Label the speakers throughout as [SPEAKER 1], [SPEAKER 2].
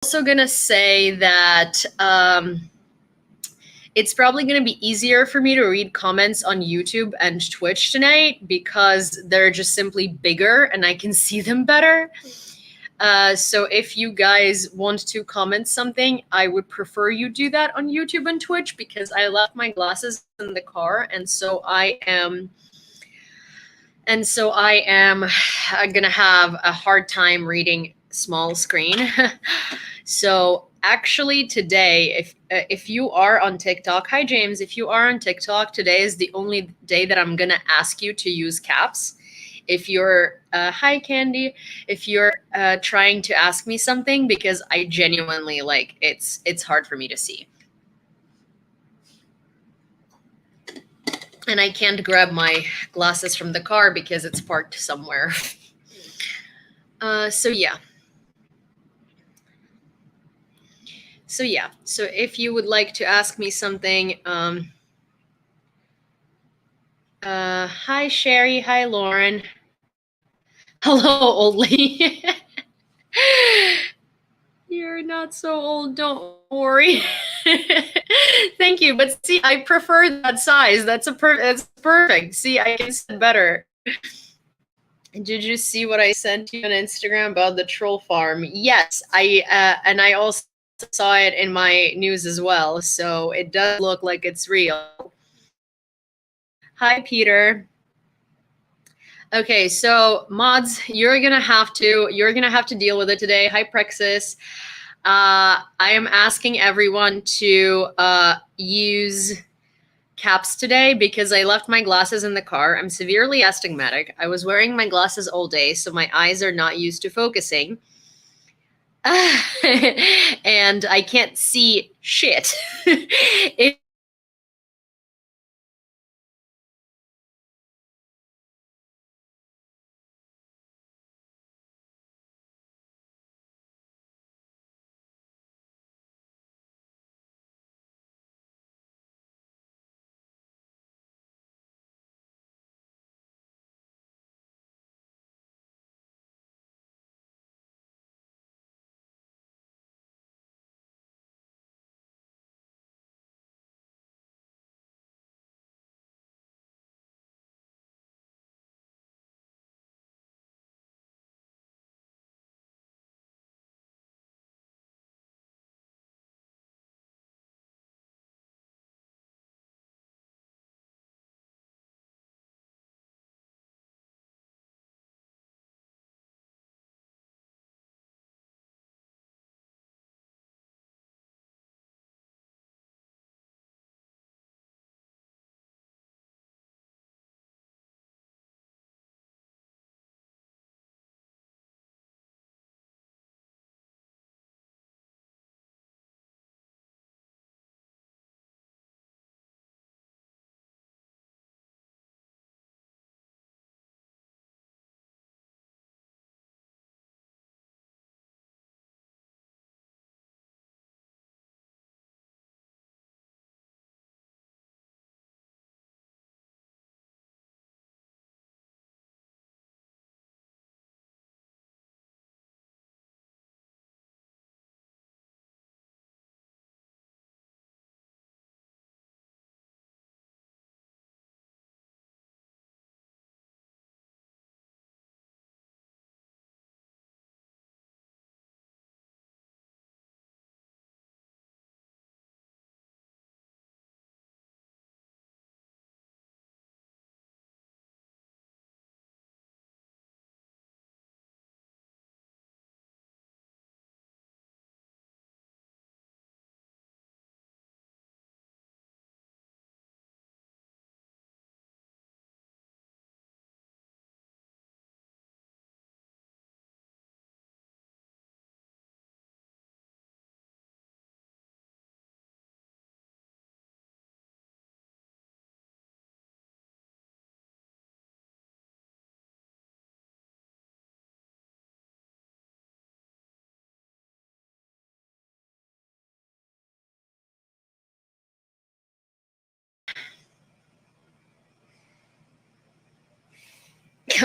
[SPEAKER 1] also gonna say that it's probably going to be easier for me to read comments on YouTube and Twitch tonight because they're just simply bigger and I can see them better. So if you guys want to comment something, I would prefer you do that on YouTube and Twitch because I left my glasses in the car, and so I am gonna have a hard time reading small screen. So actually today, if you are on TikTok, hi James, if you are on TikTok, today is the only day that I'm gonna ask you to use caps. If you're hi Candy, if you're trying to ask me something, because I genuinely it's hard for me to see. And I can't grab my glasses from the car because it's parked somewhere. So yeah. So if you would like to ask me something, hi Sherry, hi Lauren. Hello, old lady. You're not so old, don't worry. Thank you, but see, I prefer that size. That's perfect. See, I can see better. Did you see what I sent you on Instagram about the troll farm? Yes, and I also saw it in my news as well, so it does look like it's real. Hi, Peter. Okay, so mods, you're gonna have to deal with it today. Hi, Praxis. I am asking everyone to use caps today because I left my glasses in the car. I'm severely astigmatic. I was wearing my glasses all day, so my eyes are not used to focusing. And I can't see shit.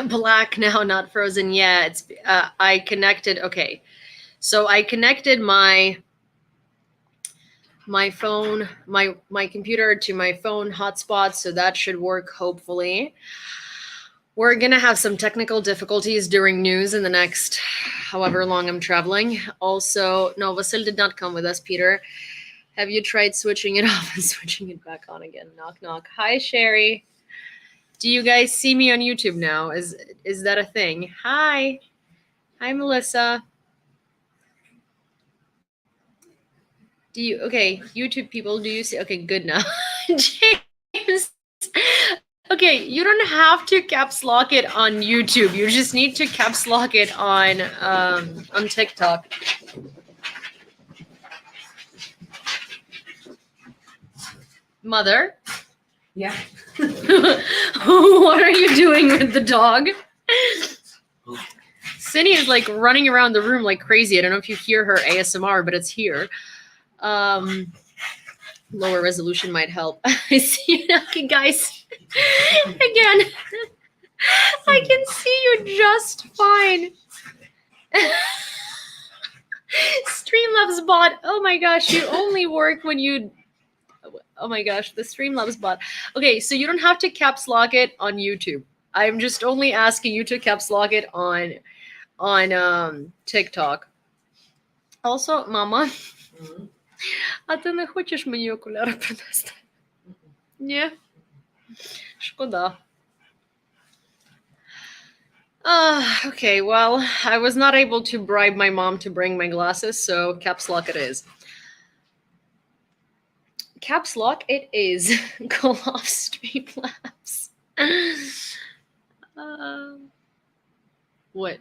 [SPEAKER 1] Black now, not frozen. Yeah, it's I connected. Okay, So I connected my phone, my computer to my phone hotspot, so that should work hopefully. We're gonna have some technical difficulties during news in the next however long I'm traveling. Also, no, Vasil did not come with us, Peter. Have you tried switching it off and switching it back on again? Knock, knock. Hi, Sherry. Do you guys see me on YouTube now? Is that a thing? Hi. Hi, Melissa. Do you, okay, YouTube people, do you see? Okay, good now. James. Okay, you don't have to caps lock it on YouTube. You just need to caps lock it on TikTok. Mother?
[SPEAKER 2] Yeah.
[SPEAKER 1] What are you doing with the dog? Cindy is like running around the room like crazy. I don't know if you hear her ASMR, but it's here. Lower resolution might help. I see you. Okay, guys. Again, I can see you just fine. Streamlabs bot. Oh my gosh, you only work when you. Oh my gosh, the Streamlabs bot. Okay, so you don't have to caps lock it on YouTube. I'm just only asking you to caps lock it on TikTok. Also, мама, а ти не хочеш мені окуляри принести? Ні? Шкода. Okay, well, I was not able to bribe my mom to bring my glasses, so caps lock it is. Caps lock it is. Go off Streamlabs. What?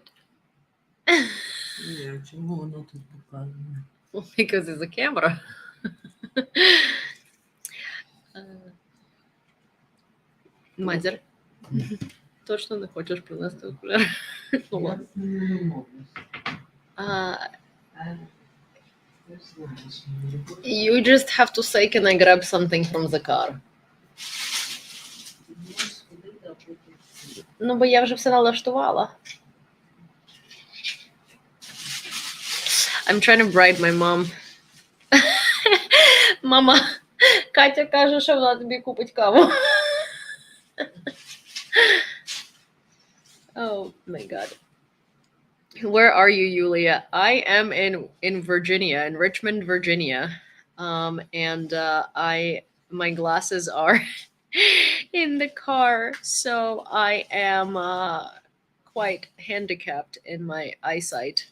[SPEAKER 2] Yeah, чому воно тут показано?
[SPEAKER 1] Well, because it's a camera. Мазер, точно не хочеш принести окуляри? Ну, ладно. You just have to say, can I grab something from the car? Ну, бо я вже все налаштувала. I'm trying to bribe my mom. Мама, Катя каже, що вона тобі купить каву. Oh my god. Where are you, Yulia? I am in Virginia, in Richmond, Virginia. And my glasses are in the car, so I am quite handicapped in my eyesight.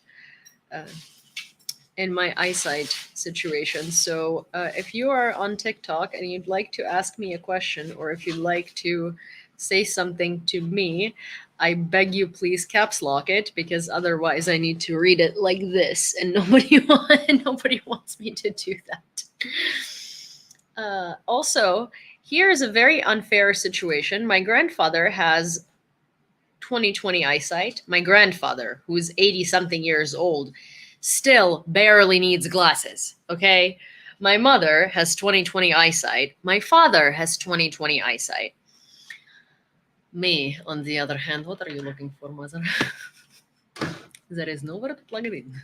[SPEAKER 1] Situation. So if you are on TikTok and you'd like to ask me a question, or if you'd like to say something to me, I beg you please caps lock it, because otherwise I need to read it like this, and nobody wants me to do that. Also, here is a very unfair situation. My grandfather has 20/20 eyesight. My grandfather, who's 80-something years old, still barely needs glasses, okay? My mother has 20/20 eyesight. My father has 20/20 eyesight. Me, on the other hand, what are you looking for, mother? There is nowhere to plug it in.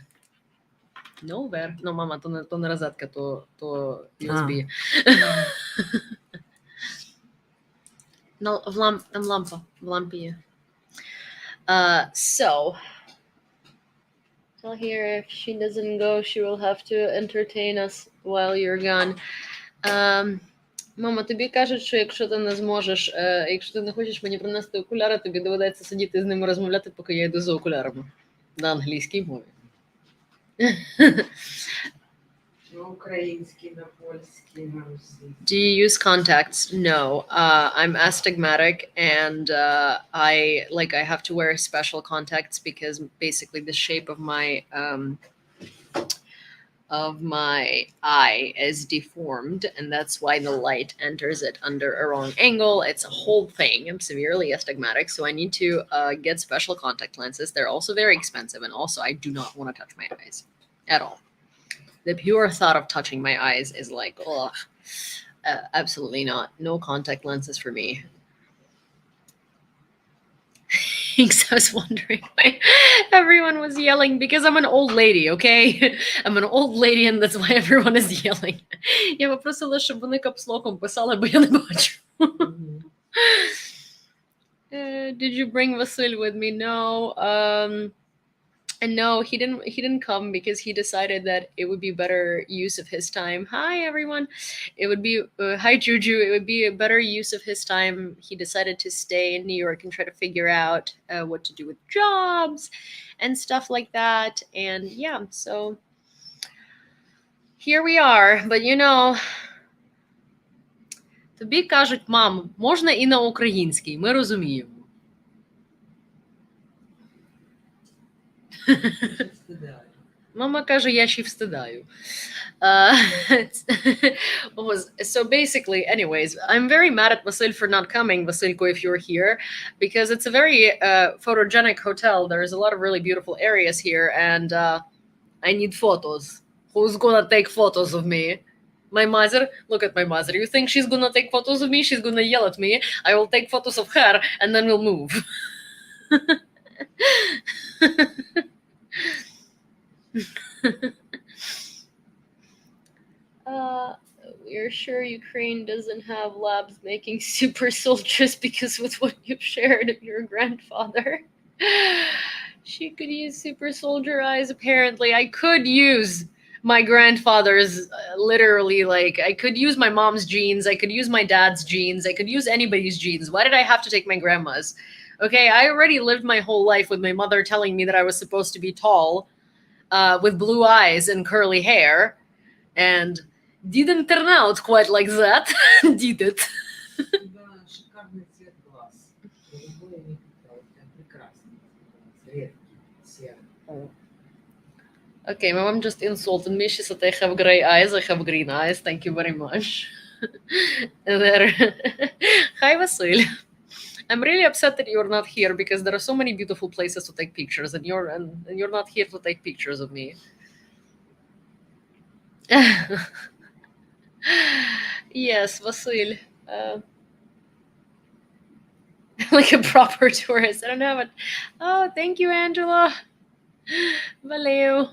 [SPEAKER 1] Nowhere. No, mama, to не розетка, то USB. No, там лампа. В лампі є. So, tell her if she doesn't go, she will have to entertain us while you're gone. Мама, тобі кажуть, що якщо ти не зможеш, якщо ти не хочеш мені принести окуляри, тобі доведеться сидіти з ними розмовляти, поки я йду за окулярами. На англійській мові.
[SPEAKER 2] На українській, на польській, на російській.
[SPEAKER 1] Do you use contacts? No. I'm astigmatic, and I have to wear special contacts because basically the shape of my eye is deformed, and that's why the light enters it under a wrong angle. It's a whole thing. I'm severely astigmatic, so I need to get special contact lenses. They're also very expensive, and also I do not want to touch my eyes at all. The pure thought of touching my eyes is like, ugh, absolutely not. No contact lenses for me. Thanks. I was wondering why everyone was yelling because I'm an old lady, okay? I'm an old lady and that's why everyone is yelling. Я попросила, щоб вони капслоком писали, бо я не бачу. Did you bring Vasil with me? No. And no, he didn't come because he decided that it would be better use of his time. Hi everyone. It would be hi Juju. It would be a better use of his time. He decided to stay in New York and try to figure out what to do with jobs and stuff like that. And yeah, so here we are. But you know, тобі кажуть, мам, можна і на українській, ми розуміємо. Мама каже, я ще встидаю. So basically, anyways, I'm very mad at Vasil for not coming, Vasilko, if you're here, because it's a very photogenic hotel. There's a lot of really beautiful areas here, and I need photos. Who's gonna take photos of me? My mother? Look at my mother. You think she's gonna take photos of me? She's gonna yell at me. I will take photos of her, and then we'll move. We're sure Ukraine doesn't have labs making super soldiers because with what you've shared of your grandfather, she could use super soldier eyes. Apparently, I could use my grandfather's literally, like, I could use my mom's genes, I could use my dad's genes, I could use anybody's genes. Why did I have to take my grandma's? Okay, I already lived my whole life with my mother telling me that I was supposed to be tall, with blue eyes and curly hair, and didn't turn out quite like that, did it?
[SPEAKER 2] Шикарный цвет глаз. Голубой не питал, прям прекрасный. Редкий, серый.
[SPEAKER 1] Okay, my mom just insulted me. She said I have gray eyes, I have green eyes. Thank you very much. And there. Hi, Vasil. I'm really upset that you're not here because there are so many beautiful places to take pictures, and you're not here to take pictures of me. Yes, Vasil. Like a proper tourist. I don't know what. Oh, thank you, Angela. Valeu.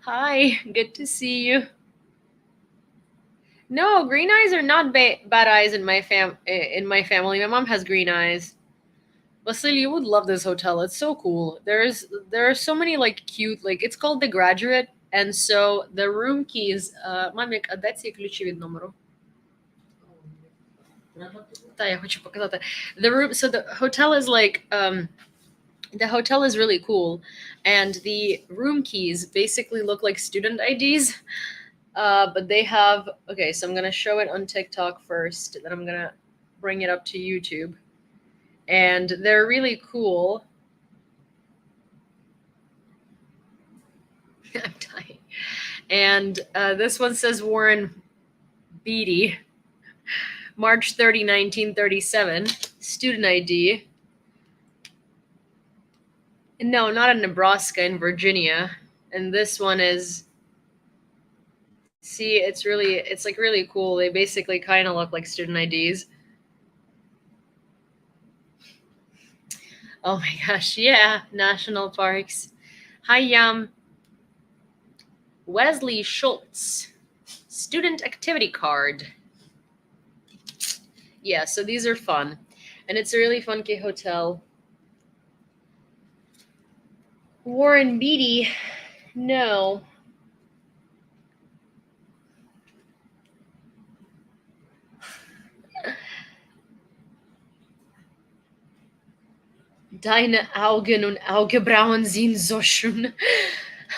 [SPEAKER 1] Hi, good to see you. No, green eyes are not bad eyes in my family. My mom has green eyes. Vasil, you would love this hotel. It's so cool. There are so many like cute, like, it's called The Graduate, and so the room keys. Мамі, дайте ці ключі від номеру. Та, я хочу показати. The room. So the hotel is like the hotel is really cool, and the room keys basically look like student IDs. But they have, okay, so I'm gonna show it on TikTok first, then I'm gonna bring it up to YouTube. And they're really cool. I'm dying. And this one says Warren Beatty, March 30, 1937, student ID. No, not in Nebraska, in Virginia. And this one is, see, it's like really cool. They basically kind of look like student IDs. Oh my gosh, yeah, national parks. Hi, Wesley Schultz, student activity card. Yeah, so these are fun. And it's a really funky hotel. Warren Beatty, no. Deine Augen und Augenbrauen sind so schön.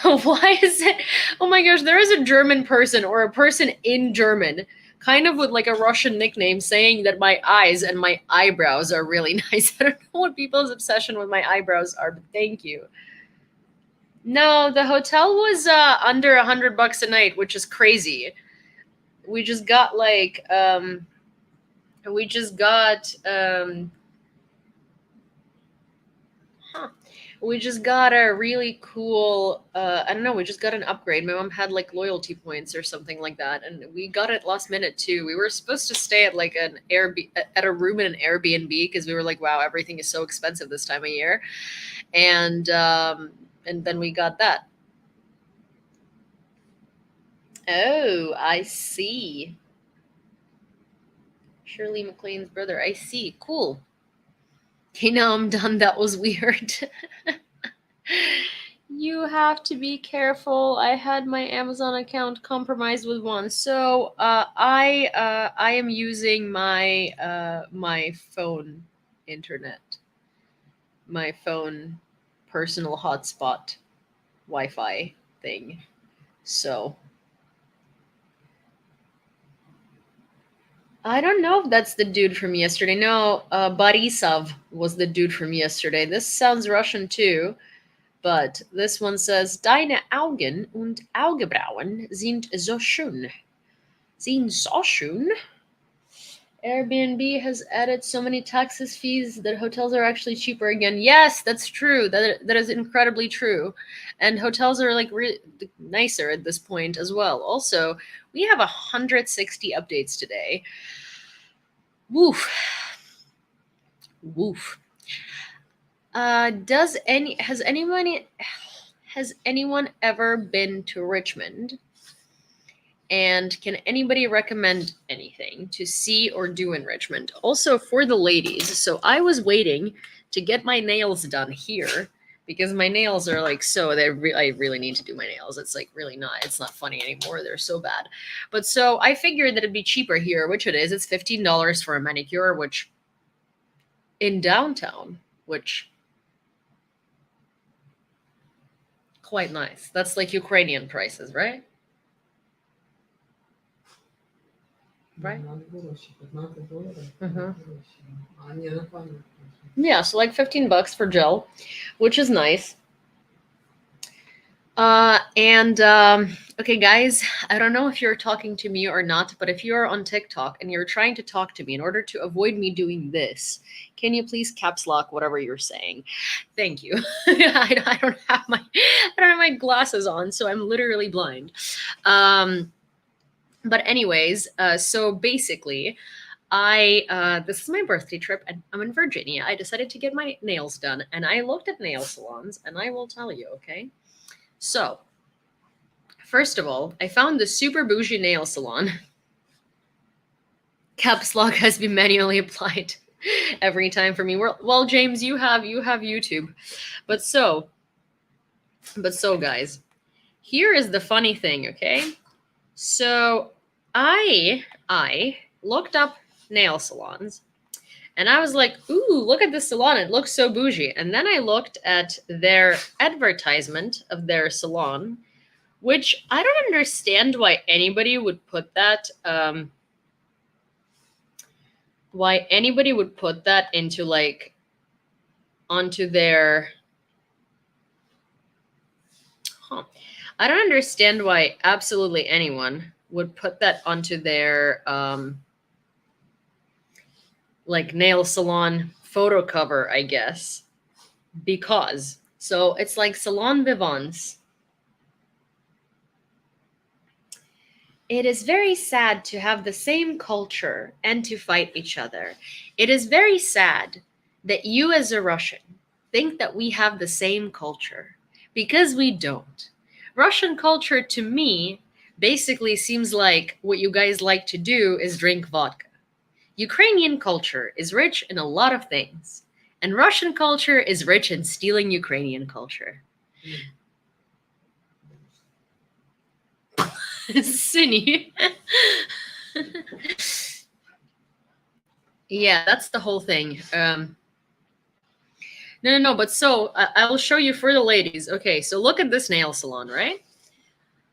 [SPEAKER 1] Why is it? Oh my gosh, there is a German person or a person in German, kind of with like a Russian nickname, saying that my eyes and my eyebrows are really nice. I don't know what people's obsession with my eyebrows are, but thank you. No, the hotel was under $100 a night, which is crazy. We just got like We just got a really cool, I don't know, we just got an upgrade. My mom had like loyalty points or something like that, and we got it last minute too. We were supposed to stay at like at a room in an Airbnb because we were like, wow, everything is so expensive this time of year, and then we got that. Oh, I see. Shirley MacLaine's brother. I see. Cool. Okay, now I'm done. That was weird. You have to be careful. I had my Amazon account compromised with one, so I am using my my phone internet, my phone personal hotspot Wi-Fi thing. So I don't know if that's the dude from yesterday. No, Borisov was the dude from yesterday. This sounds Russian too. But this one says, Deine Augen und Augenbrauen sind so schön. Sind so schön. Airbnb has added so many taxes, fees that hotels are actually cheaper again. Yes, that's true. That is incredibly true. And hotels are like nicer at this point as well. Also, we have 160 updates today. Woof. Woof. Has anyone ever been to Richmond? And can anybody recommend anything to see or do in Richmond? Also for the ladies, so I was waiting to get my nails done here because my nails are like I really need to do my nails. It's like really not. It's not funny anymore. They're so bad. But so I figured that it'd be cheaper here, which it is. It's $15 for a manicure, which in downtown, which quite nice. That's like Ukrainian prices, right? Right. Yeah, so like $15 for gel, which is nice. Okay, guys, I don't know if you're talking to me or not, but if you're on TikTok and you're trying to talk to me in order to avoid me doing this, can you please caps lock whatever you're saying? Thank you. I don't have my glasses on, so I'm literally blind. But anyways, so basically, this is my birthday trip and I'm in Virginia. I decided to get my nails done and I looked at nail salons and I will tell you, okay? So, first of all, I found the super bougie nail salon. Caps lock has been manually applied every time for me. Well, James, you have YouTube. But so guys, here is the funny thing, okay? So, I looked up nail salons and I was like, ooh, look at this salon. It looks so bougie. And then I looked at their advertisement of their salon, which I don't understand why anybody would put that. Why anybody would put that into like onto their. I don't understand why absolutely anyone would put that onto their like nail salon photo cover, I guess. Because so it's like Salon Vivants. It is very sad to have the same culture and to fight each other. It is very sad that you, as a Russian, think that we have the same culture because we don't. Russian culture, to me, basically seems like what you guys like to do is drink vodka. Ukrainian culture is rich in a lot of things, and Russian culture is rich in stealing Ukrainian culture. Cinny. Yeah, that's the whole thing. No. But so I will show you for the ladies. Okay, so look at this nail salon, right?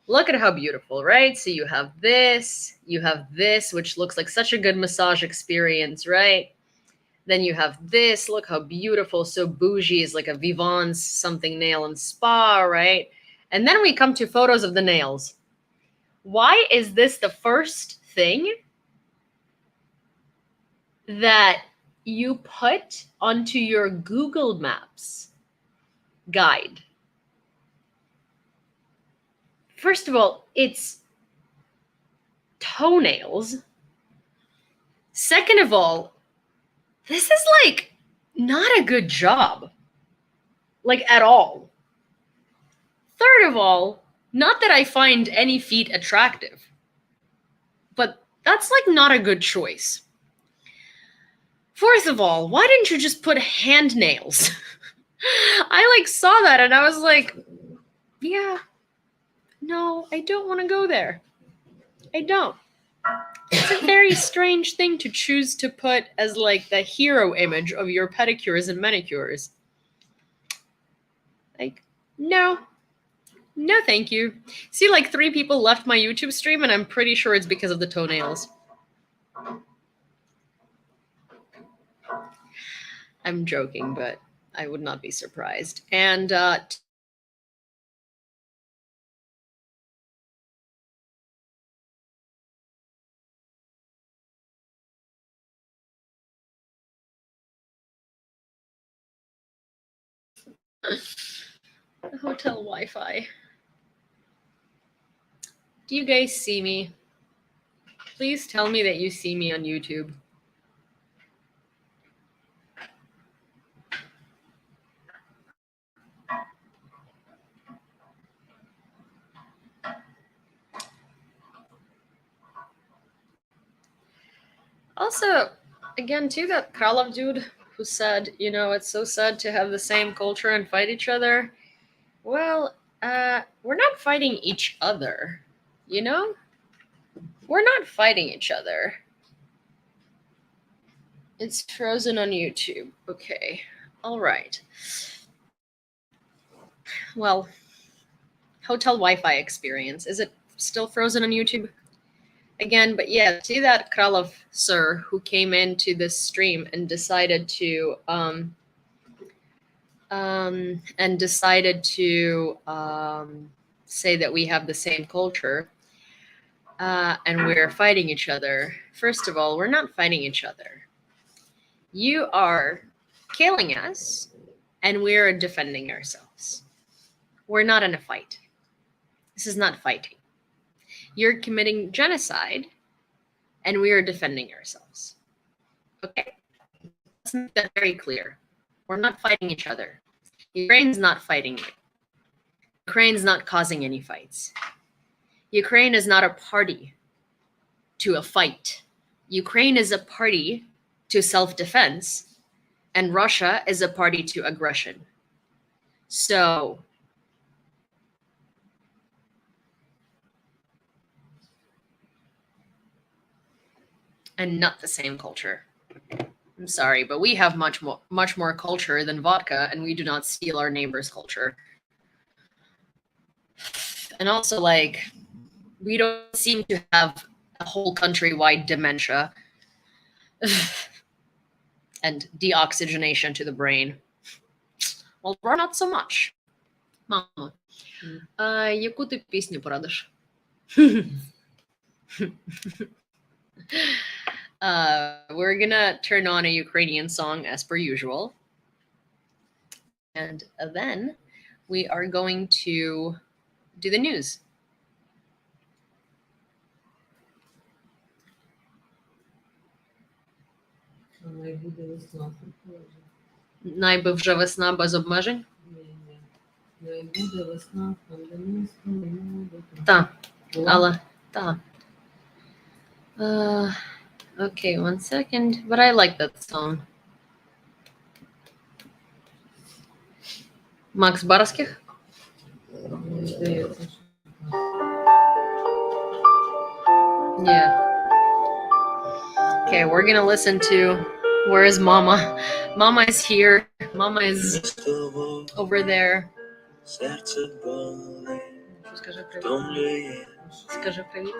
[SPEAKER 1] Look at how beautiful, right? So you have this, which looks like such a good massage experience, right? Then you have this. Look how beautiful, so bougie, is like a Vivants something nail and spa, right? And then we come to photos of the nails. Why is this the first thing that you put onto your Google Maps? guide. First of all, it's toenails. Second of all, this is like not a good job. Like at all. Third of all, not that I find any feet attractive, but that's like not a good choice. Fourth of all, why didn't you just put hand nails? I like saw that and I was like, yeah, no, I don't want to go there. I don't. It's a very strange thing to choose to put as like the hero image of your pedicures and manicures. Like, no. No, thank you. See, like 3 people left my YouTube stream and I'm pretty sure it's because of the toenails. I'm joking, but I would not be surprised. And hotel Wi-Fi. Do you guys see me? Please tell me that you see me on YouTube. Also, again, too, that Kralov dude who said, you know, it's so sad to have the same culture and fight each other. Well, we're not fighting each other, you know? We're not fighting each other. It's frozen on YouTube. Okay. All right. Well, hotel Wi-Fi experience. Is it still frozen on YouTube? Again, but yeah, see that Kralov sir who came into this stream and decided to say that we have the same culture and we're fighting each other. First of all, we're not fighting each other. You are killing us and we're defending ourselves. We're not in a fight. This is not fighting. You're committing genocide and we are defending ourselves. Okay? Let's make that very clear. We're not fighting each other. Ukraine's not fighting you. Ukraine's not causing any fights. Ukraine is not a party to a fight. Ukraine is a party to self-defense, and Russia is a party to aggression. So, and not the same culture. I'm sorry, but we have much more culture than vodka, and we do not steal our neighbor's culture. And also, like, we don't seem to have a whole countrywide dementia and deoxygenation to the brain. Well, we're not so much. Mama, яку ти пісню порадиш? We're gonna turn on a Ukrainian song as per usual. And then we are going to do the news. Найби вже весна без обмежень?
[SPEAKER 2] Буде весна,
[SPEAKER 1] Так, але так. Okay, 1 second. But I like that song. Макс Барских? Yeah. Okay, we're gonna listen to Where is Mama? Mama is here. Mama is over there. Скажи привіт. Скажи привіт.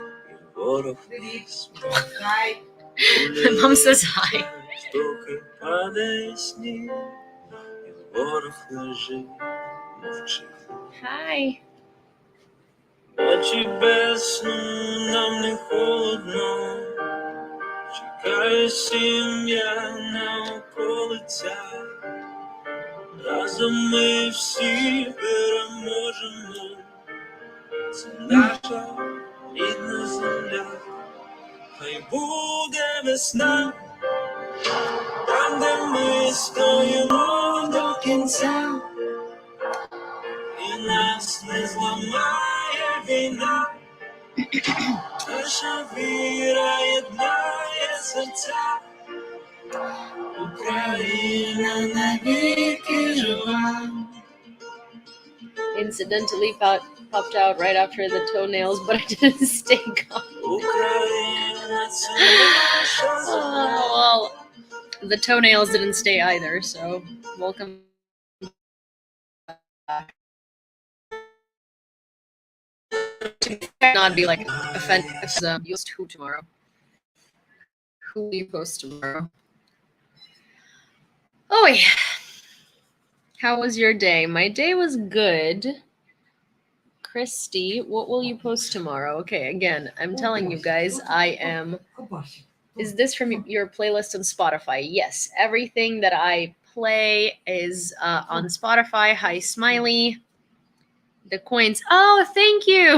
[SPEAKER 2] Hi.
[SPEAKER 1] Mom says hi. Hi.
[SPEAKER 3] Ночі без сну нам не холодно, чекає сім'я на околицях, разом разом ми всі переможемо. Це наша рідна земля. Хай буде весна, там, де ми стоїмо до кінця. І нас не зламає війна. Наша віра єднає серця. Україна навіки жива.
[SPEAKER 1] Incidentally popped out right after the toenails, but I didn't stay calm.
[SPEAKER 3] Україна це наша земля.
[SPEAKER 1] Oh, well, the toenails didn't stay either, so welcome back. Not be like offended. Post who tomorrow? Who will you post tomorrow? Oh yeah. How was your day? My day was good. Christy, what will you post tomorrow? Okay, again, I'm telling you guys, I am. Is this from your playlist on Spotify? Yes, everything that I play is on Spotify. Hi, Smiley. The coins. Oh, thank you.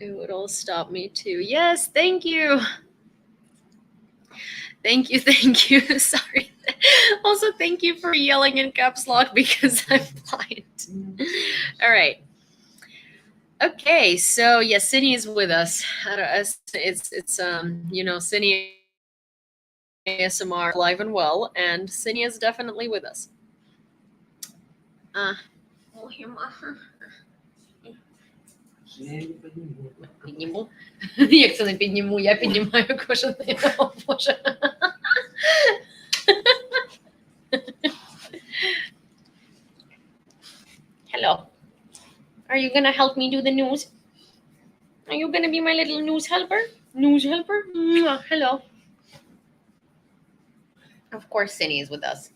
[SPEAKER 1] It would all stop me too. Yes, thank you. Thank you. Sorry. Also, thank you for yelling in caps lock because I'm blind. All right. Okay, so yeah, Cindy is with us. It's Cindy ASMR alive and well, and Cindy is definitely with us. Підніму. Як це не підніму? Я піднімаю кожен день. О, Боже. Hello. Are you gonna help me do the news? Are you gonna be my little news helper? News helper? Mwah. Hello. Of course, Cindy is with us.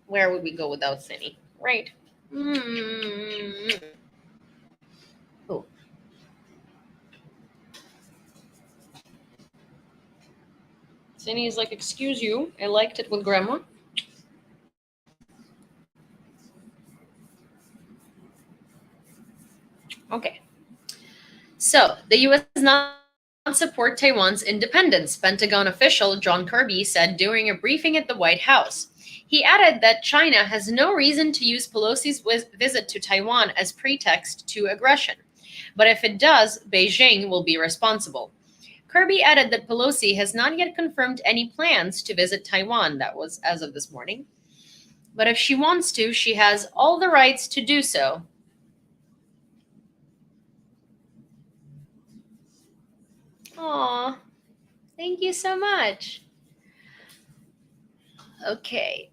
[SPEAKER 1] Where would we go without Cindy? Right. Oh. Cindy is like, excuse you, I liked it with grandma. Okay. So, the U.S. does not support Taiwan's independence, Pentagon official John Kirby said during a briefing at the White House. He added that China has no reason to use Pelosi's visit to Taiwan as pretext to aggression. But if it does, Beijing will be responsible. Kirby added that Pelosi has not yet confirmed any plans to visit Taiwan. That was as of this morning. But if she wants to, she has all the rights to do so. Aw, thank you so much. Okay.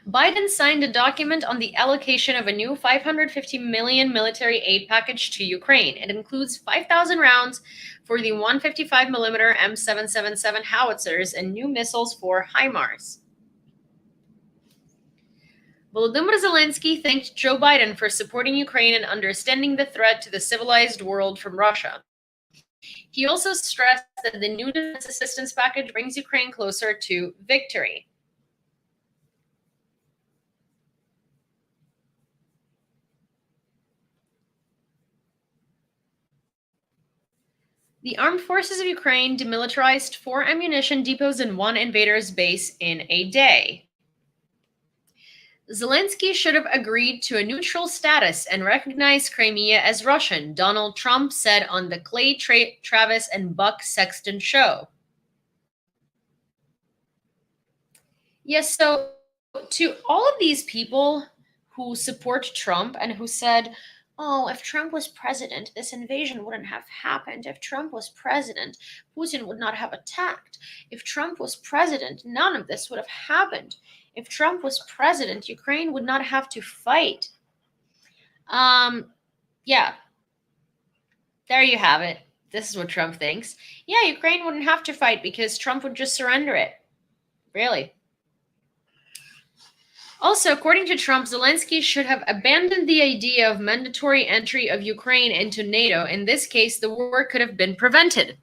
[SPEAKER 1] Biden signed a document on the allocation of a new $550 million military aid package to Ukraine. It includes 5,000 rounds for the 155mm M777 howitzers and new missiles for HIMARS. Volodymyr Zelensky thanked Joe Biden for supporting Ukraine and understanding the threat to the civilized world from Russia. He also stressed that the new defense assistance package brings Ukraine closer to victory. The armed forces of Ukraine demilitarized 4 ammunition depots and 1 invader's base in a day. Zelensky should have agreed to a neutral status and recognized Crimea as Russian, Donald Trump said on the Clay Travis and Buck Sexton show. Yes, so to all of these people who support Trump and who said, oh, if Trump was president, this invasion wouldn't have happened. If Trump was president, Putin would not have attacked. If Trump was president, none of this would have happened. If Trump was president, Ukraine would not have to fight. Yeah. There you have it. This is what Trump thinks. Yeah, Ukraine wouldn't have to fight because Trump would just surrender it. Really. Also, according to Trump, Zelensky should have abandoned the idea of mandatory entry of Ukraine into NATO. In this case, the war could have been prevented.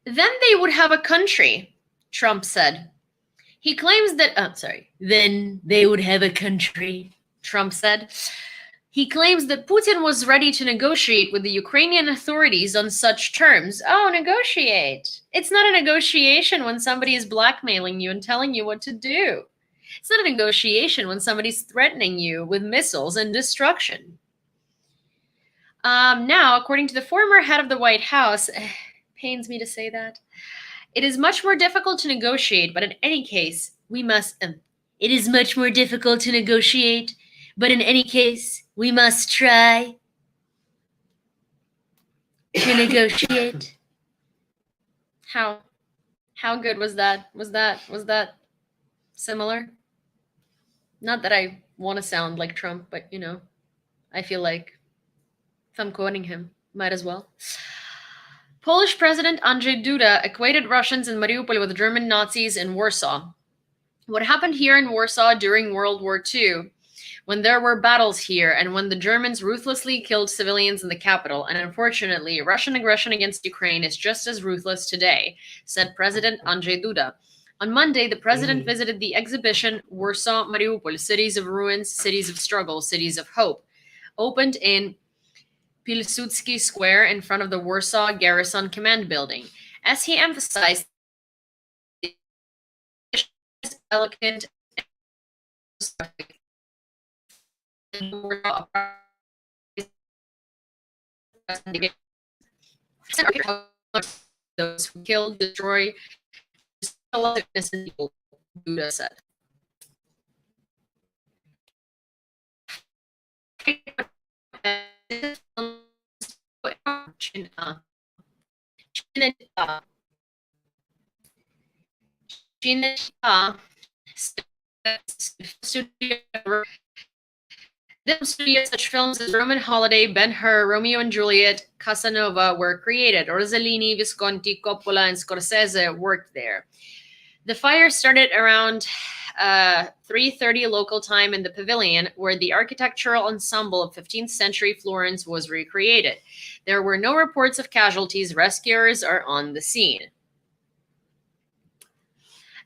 [SPEAKER 1] Then they would have a country, Trump said. He claims that, then they would have a country, Trump said. He claims that Putin was ready to negotiate with the Ukrainian authorities on such terms. Oh, negotiate. It's not a negotiation when somebody is blackmailing you and telling you what to do. It's not a negotiation when somebody's threatening you with missiles and destruction. Now, according to the former head of the White House, pains me to say that, it is much more difficult to negotiate, but in any case, we must. It is much more difficult to negotiate, but in any case, we must try to negotiate. How good was that? Was that similar? Not that I want to sound like Trump, but I feel like if I'm quoting him, might as well. Polish President Andrzej Duda equated Russians in Mariupol with German Nazis in Warsaw. What happened here in Warsaw during World War II, when there were battles here and when the Germans ruthlessly killed civilians in the capital, and unfortunately, Russian aggression against Ukraine is just as ruthless today, said President Andrzej Duda. On Monday, the president visited the exhibition Warsaw, Mariupol, Cities of Ruins, Cities of Struggle, Cities of Hope, opened in Pilsudski Square in front of the Warsaw Garrison Command Building. As he emphasized, the elegant those who killed, destroy, Duda said. Such films as Roman Holiday, Ben-Hur, Romeo and Juliet, Casanova were created. Rossellini, Visconti, Coppola, and Scorsese worked there. The fire started around 3:30 local time in the pavilion, where the architectural ensemble of 15th century Florence was recreated. There were no reports of casualties. Rescuers are on the scene.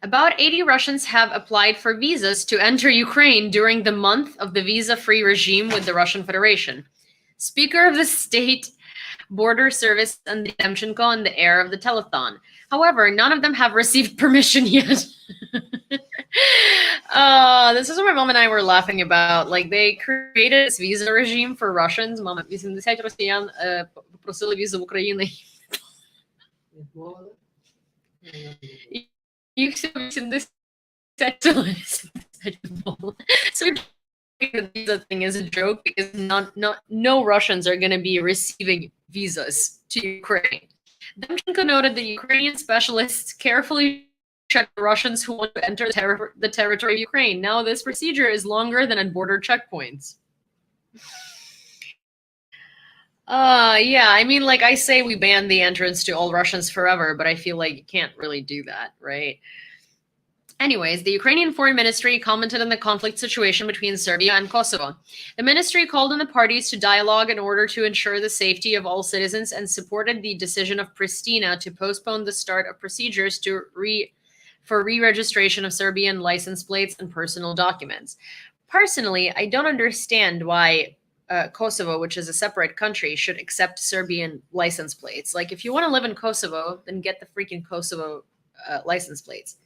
[SPEAKER 1] About 80 Russians have applied for visas to enter Ukraine during the month of the visa-free regime with the Russian Federation. Speaker of the State Border Service Andriy Demchenko on the air of the telethon. However, none of them have received permission yet. This is what my mom and I were laughing about. Like, they created this visa regime for Russians. Mama, 80 росіян попросили візу в Україну. Їх всього 80. So the visa thing is a joke because no Russians are going to be receiving visas to Ukraine. Demchenko noted that Ukrainian specialists carefully check the Russians who want to enter the territory of Ukraine. Now this procedure is longer than at border checkpoints. Yeah, I mean, like I say, we ban the entrance to all Russians forever, but I feel like you can't really do that, right? Anyways, the Ukrainian Foreign Ministry commented on the conflict situation between Serbia and Kosovo. The ministry called on the parties to dialogue in order to ensure the safety of all citizens and supported the decision of Pristina to postpone the start of procedures for re-registration of Serbian license plates and personal documents. Personally, I don't understand why Kosovo, which is a separate country, should accept Serbian license plates. Like, if you want to live in Kosovo, then get the freaking Kosovo license plates.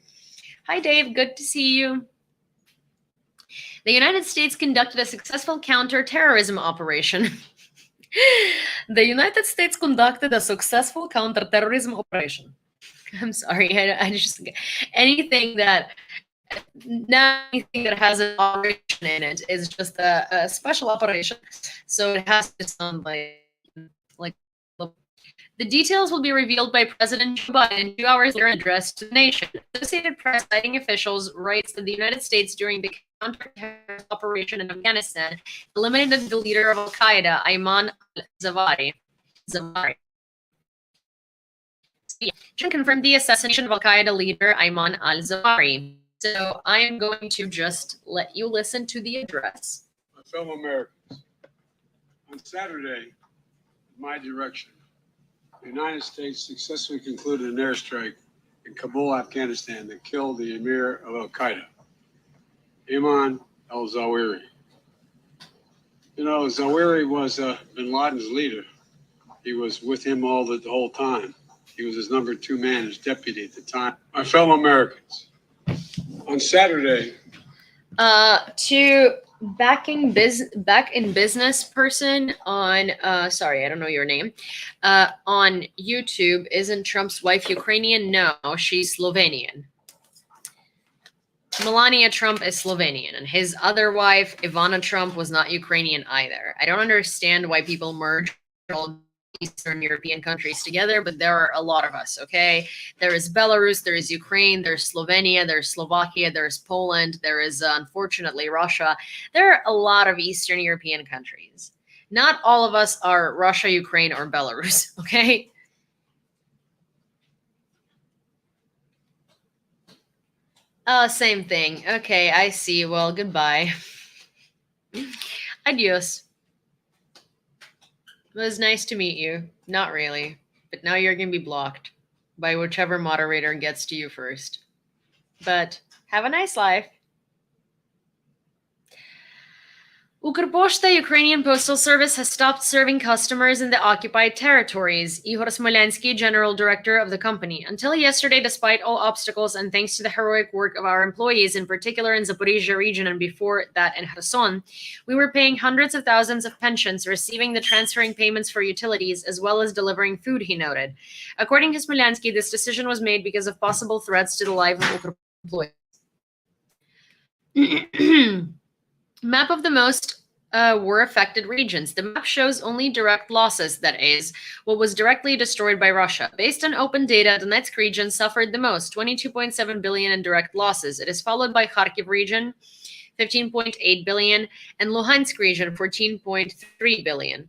[SPEAKER 1] Hi, Dave. Good to see you. The United States conducted a successful counter-terrorism operation. The United States conducted a successful counter-terrorism operation. I'm sorry. I just anything that has an operation in it is just a special operation. So it has to sound like. The details will be revealed by President Joe Biden 2 hours later in an address to the nation. Associated Press, citing officials, writes that the United States, during the counter-terrorist operation in Afghanistan, eliminated the leader of Al-Qaeda, Ayman al-Zawahiri. John confirmed the assassination of Al-Qaeda leader Ayman al-Zawahiri. So I am going to just let you listen to the address.
[SPEAKER 4] My fellow Americans, on Saturday, my direction, the United States successfully concluded an airstrike in Kabul, Afghanistan, that killed the emir of Al Qaeda, Ayman al-Zawahiri. You know, Zawahiri was bin Laden's leader. He was with him the whole time. He was his number 2 man, his deputy at the time. My fellow Americans, on Saturday,
[SPEAKER 1] to back in business person on sorry, I don't know your name, on YouTube, isn't Trump's wife Ukrainian? No, she's Slovenian. Melania Trump is Slovenian, and his other wife, Ivana Trump, was not Ukrainian either. I don't understand why people merge all Eastern European countries together, but there are a lot of us, okay? There is Belarus, there is Ukraine, there's Slovenia, there's Slovakia, there's Poland, there is, unfortunately, Russia. There are a lot of Eastern European countries. Not all of us are Russia, Ukraine, or Belarus, okay? Same thing. Okay, I see. Well, goodbye. Adios. It was nice to meet you. Not really. But now you're going to be blocked by whichever moderator gets to you first. But have a nice life. Ukrposhta, Ukrainian Postal Service, has stopped serving customers in the occupied territories, Ihor Smolensky, general director of the company. Until yesterday, despite all obstacles and thanks to the heroic work of our employees, in particular in Zaporizhzhia region and before that in Kherson, we were paying hundreds of thousands of pensions, receiving the transferring payments for utilities, as well as delivering food, he noted. According to Smolensky, this decision was made because of possible threats to the life of Ukr employees. Map of the most were affected regions. The map shows only direct losses, that is, what was directly destroyed by Russia. Based on open data, the Donetsk region suffered the most, 22.7 billion in direct losses. It is followed by Kharkiv region, 15.8 billion, and Luhansk region, 14.3 billion.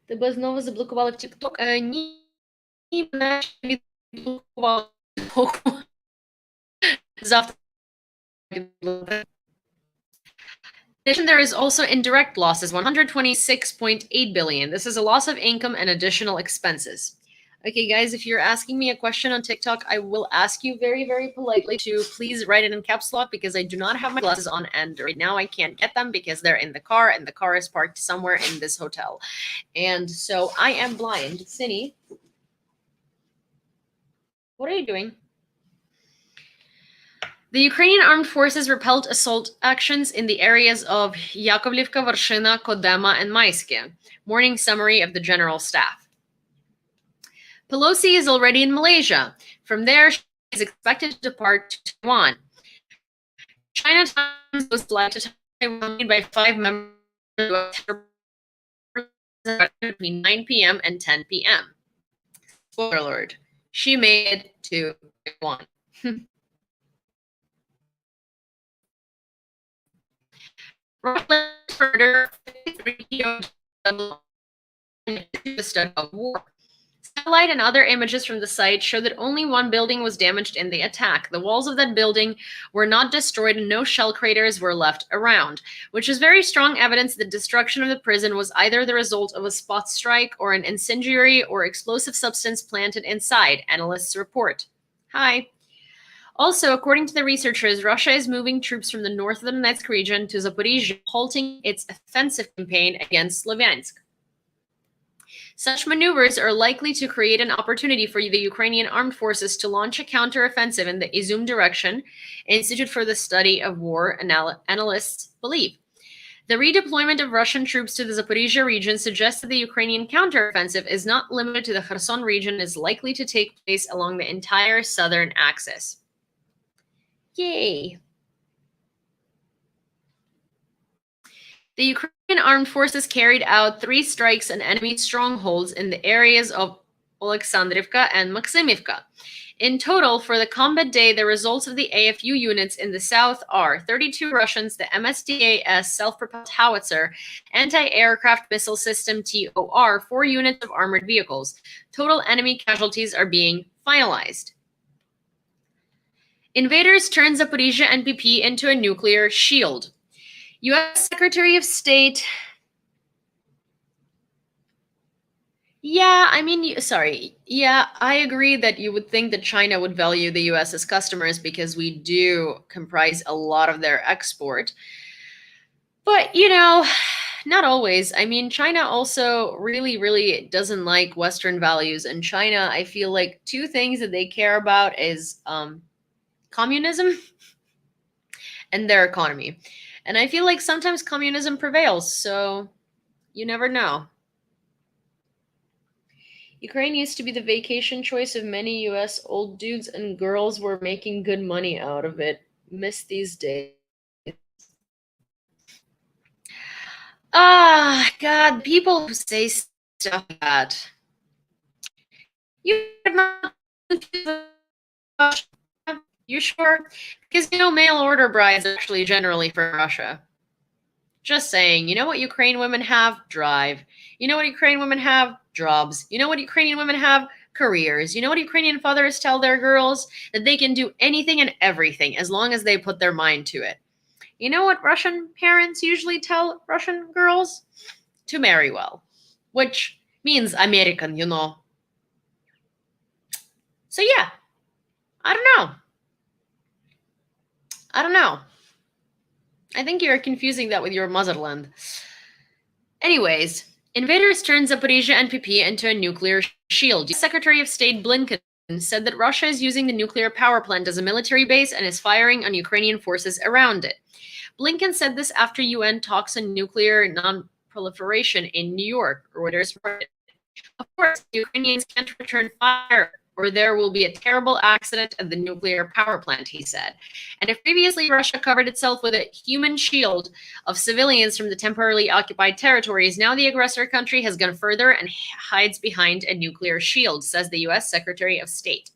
[SPEAKER 1] Тебе знову заблокували в TikTok? Ні, мене відблокували в TikTok. Завтра. In addition, there is also indirect losses, 126.8 billion. This is a loss of income and additional expenses. Okay, guys, if you're asking me a question on TikTok, I will ask you very, very politely to please write it in caps lock because I do not have my glasses on, and right now I can't get them because they're in the car, and the car is parked somewhere in this hotel. And so I am blind. Cindy, what are you doing? The Ukrainian armed forces repelled assault actions in the areas of Yakovlivka, Varshina, Kodema, and Maiske. Morning summary of the General Staff. Pelosi is already in Malaysia. From there, she is expected to depart to Taiwan. China Times was flight to Taiwan made by 5 members between 9 p.m. and 10 p.m. Spoiler alert, she made it to Taiwan. Further, the study of war. Satellite and other images from the site show that only one building was damaged in the attack. The walls of that building were not destroyed and no shell craters were left around, which is very strong evidence that destruction of the prison was either the result of a spot strike or an incendiary or explosive substance planted inside, analysts report. Hi. Also, according to the researchers, Russia is moving troops from the north of the Donetsk region to Zaporizhzhia, halting its offensive campaign against Slovyansk. Such maneuvers are likely to create an opportunity for the Ukrainian armed forces to launch a counteroffensive in the Izum direction, Institute for the Study of War analysts believe. The redeployment of Russian troops to the Zaporizhzhia region suggests that the Ukrainian counteroffensive is not limited to the Kherson region and is likely to take place along the entire southern axis. Yay! The Ukrainian armed forces carried out 3 strikes on enemy strongholds in the areas of Oleksandrivka and Maximivka. In total, for the combat day, the results of the AFU units in the south are 32 Russians, the MSDAS self-propelled howitzer, anti-aircraft missile system TOR, 4 units of armored vehicles. Total enemy casualties are being finalized. Invaders turn Zaporizhzhia NPP into a nuclear shield. U.S. Secretary of State Yeah, I mean, sorry. Yeah, I agree that you would think that China would value the US as customers because we do comprise a lot of their export. But, not always. I mean, China also really, really doesn't like Western values. And China, I feel like two things that they care about is communism and their economy. And I feel like sometimes communism prevails. So you never know. Ukraine used to be the vacation choice of many US old dudes, and girls were making good money out of it. Miss these days. Ah, God, people who say stuff like that. You are not. You sure? Because, mail order brides are actually generally from Russia. Just saying, you know what Ukraine women have? Drive. You know what Ukraine women have? Jobs. You know what Ukrainian women have? Careers. You know what Ukrainian fathers tell their girls? That they can do anything and everything as long as they put their mind to it. You know what Russian parents usually tell Russian girls? To marry well. Which means American, So yeah, I don't know. I think you're confusing that with your motherland. Anyways, invaders turned Zaporizhia and PP into a nuclear shield. Secretary of State Blinken said that Russia is using the nuclear power plant as a military base and is firing on Ukrainian forces around it. Blinken said this after UN talks on nuclear non-proliferation in New York, Reuters reported. Of course, the Ukrainians can't return fire or there will be a terrible accident at the nuclear power plant, he said. And if previously Russia covered itself with a human shield of civilians from the temporarily occupied territories, now the aggressor country has gone further and hides behind a nuclear shield, says the US Secretary of State.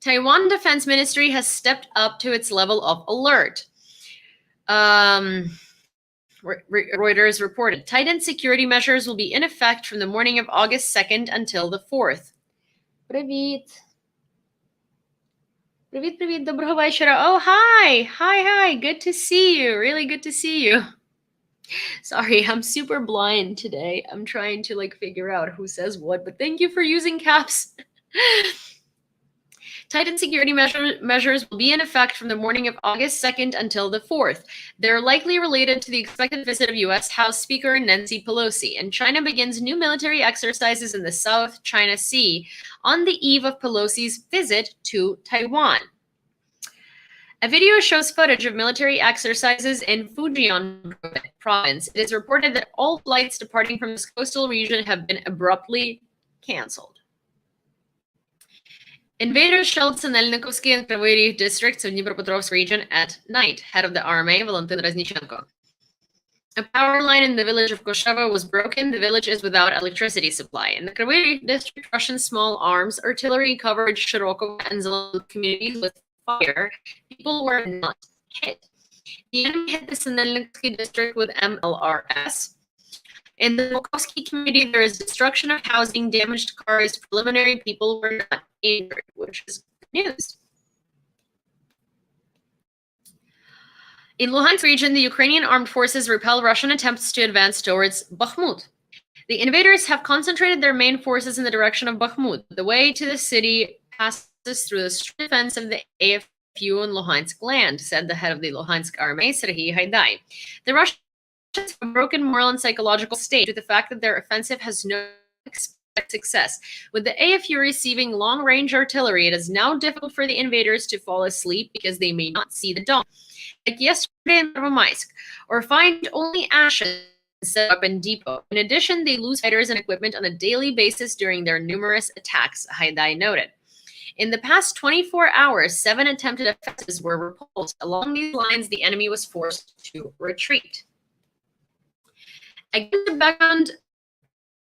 [SPEAKER 1] Taiwan Defense Ministry has stepped up to its level of alert. Reuters reported. Tightened security measures will be in effect from the morning of August 2nd until the 4th. Привіт. Привіт, доброго вечора. Oh, hi. Good to see you. Really good to see you. Sorry, I'm super blind today. I'm trying to figure out who says what, but thank you for using caps. Tightened security measures will be in effect from the morning of August 2nd until the 4th. They're likely related to the expected visit of U.S. House Speaker Nancy Pelosi, and China begins new military exercises in the South China Sea on the eve of Pelosi's visit to Taiwan. A video shows footage of military exercises in Fujian province. It is reported that all flights departing from this coastal region have been abruptly canceled. Invaders shelled Sinelnikovsky and Kryvyi districts of Dnipropetrovsk region at night, head of the RMA, Valentin Reznichenko. A power line in the village of Kosheva was broken. The village is without electricity supply. In the Kryvyi district, Russian small arms artillery covered Shirokov and Zelon communities with fire. People were not hit. The enemy hit the Sinelnikovsky district with MLRS. In the Volkovsky community, there is destruction of housing, damaged cars. Preliminary people were not injured, which is good news. In Luhansk region, the Ukrainian armed forces repel Russian attempts to advance towards Bakhmut. The invaders have concentrated their main forces in the direction of Bakhmut. The way to the city passes through the strict defense of the AFU in Luhansk land, said the head of the Luhansk army, Serhiy Haidai. The Russians have a broken moral and psychological state to the fact that their offensive has no success. With the AFU receiving long-range artillery, it is now difficult for the invaders to fall asleep because they may not see the dawn. Like yesterday in Prvomaisk, or find only ashes set up in depot. In addition, they lose fighters and equipment on a daily basis during their numerous attacks, Haidai noted. In the past 24 hours, 7 attempted offensives were repulsed. Along these lines, the enemy was forced to retreat. Against the background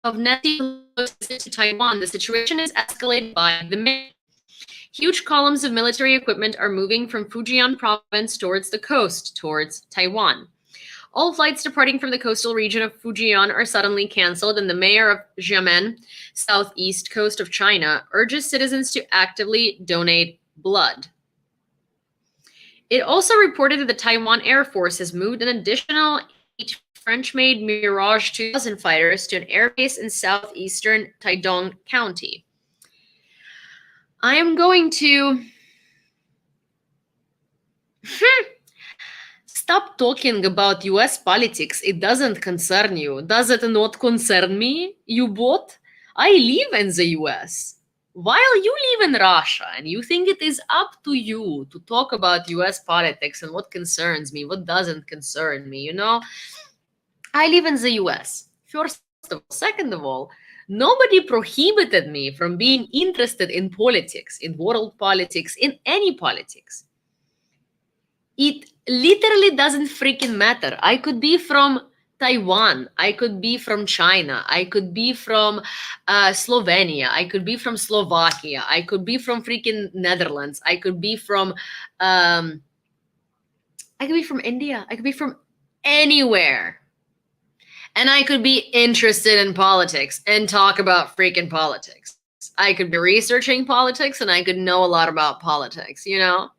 [SPEAKER 1] of Nancy Pelosi's visit to Taiwan, the situation is escalated by the minute. Huge columns of military equipment are moving from Fujian province towards the coast, towards Taiwan. All flights departing from the coastal region of Fujian are suddenly canceled, and the mayor of Xiamen, southeast coast of China, urges citizens to actively donate blood. It also reported that the Taiwan Air Force has moved an additional 8 French-made Mirage 2000 fighters to an airbase in southeastern Taidong County. I am going to stop talking about US politics. It doesn't concern you. Does it not concern me, you bot? I live in the US. While you live in Russia, and you think it is up to you to talk about US politics and what concerns me, what doesn't concern me, you know? I live in the US. First of all. Second of all, nobody prohibited me from being interested in politics, in world politics, in any politics. It literally doesn't freaking matter. I could be from Taiwan. I could be from China. I could be from Slovenia. I could be from Slovakia. I could be from freaking Netherlands. I could be from India. I could be from anywhere. And I could be interested in politics and talk about freaking politics. I could be researching politics and I could know a lot about politics, you know?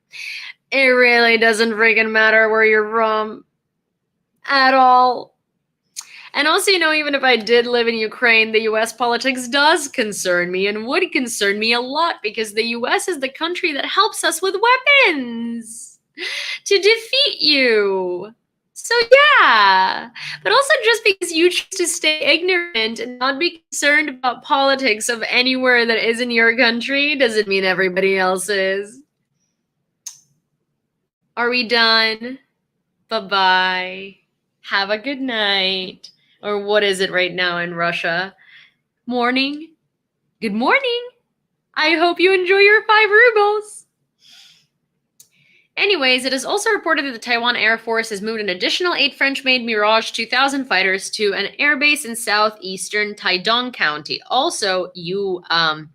[SPEAKER 1] It really doesn't freaking matter where you're from at all. And also, you know, even if I did live in Ukraine, the US politics does concern me and would concern me a lot because the US is the country that helps us with weapons to defeat you. So yeah, but also just because you choose to stay ignorant and not be concerned about politics of anywhere that isn't your country doesn't mean everybody else is. Are we done? Bye-bye. Have a good night. Or what is it right now in Russia? Morning? Good morning. I hope you enjoy your 5 rubles. Anyways, it is also reported that the Taiwan Air Force has moved an additional 8 French-made Mirage 2000 fighters to an airbase in southeastern Taidong County. Also, DUMBASS,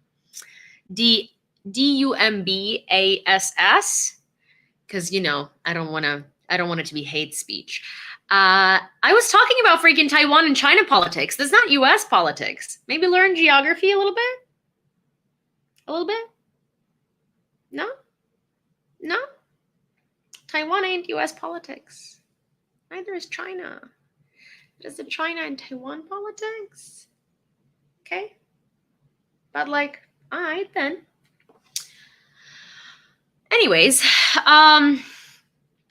[SPEAKER 1] because you know I don't want it to be hate speech. I was talking about freaking Taiwan and China politics. That's not U.S. politics. Maybe learn geography a little bit. A little bit. No. Taiwan ain't U.S. politics. Neither is China. It is the China and Taiwan politics. Okay? But like, all right then. Anyways,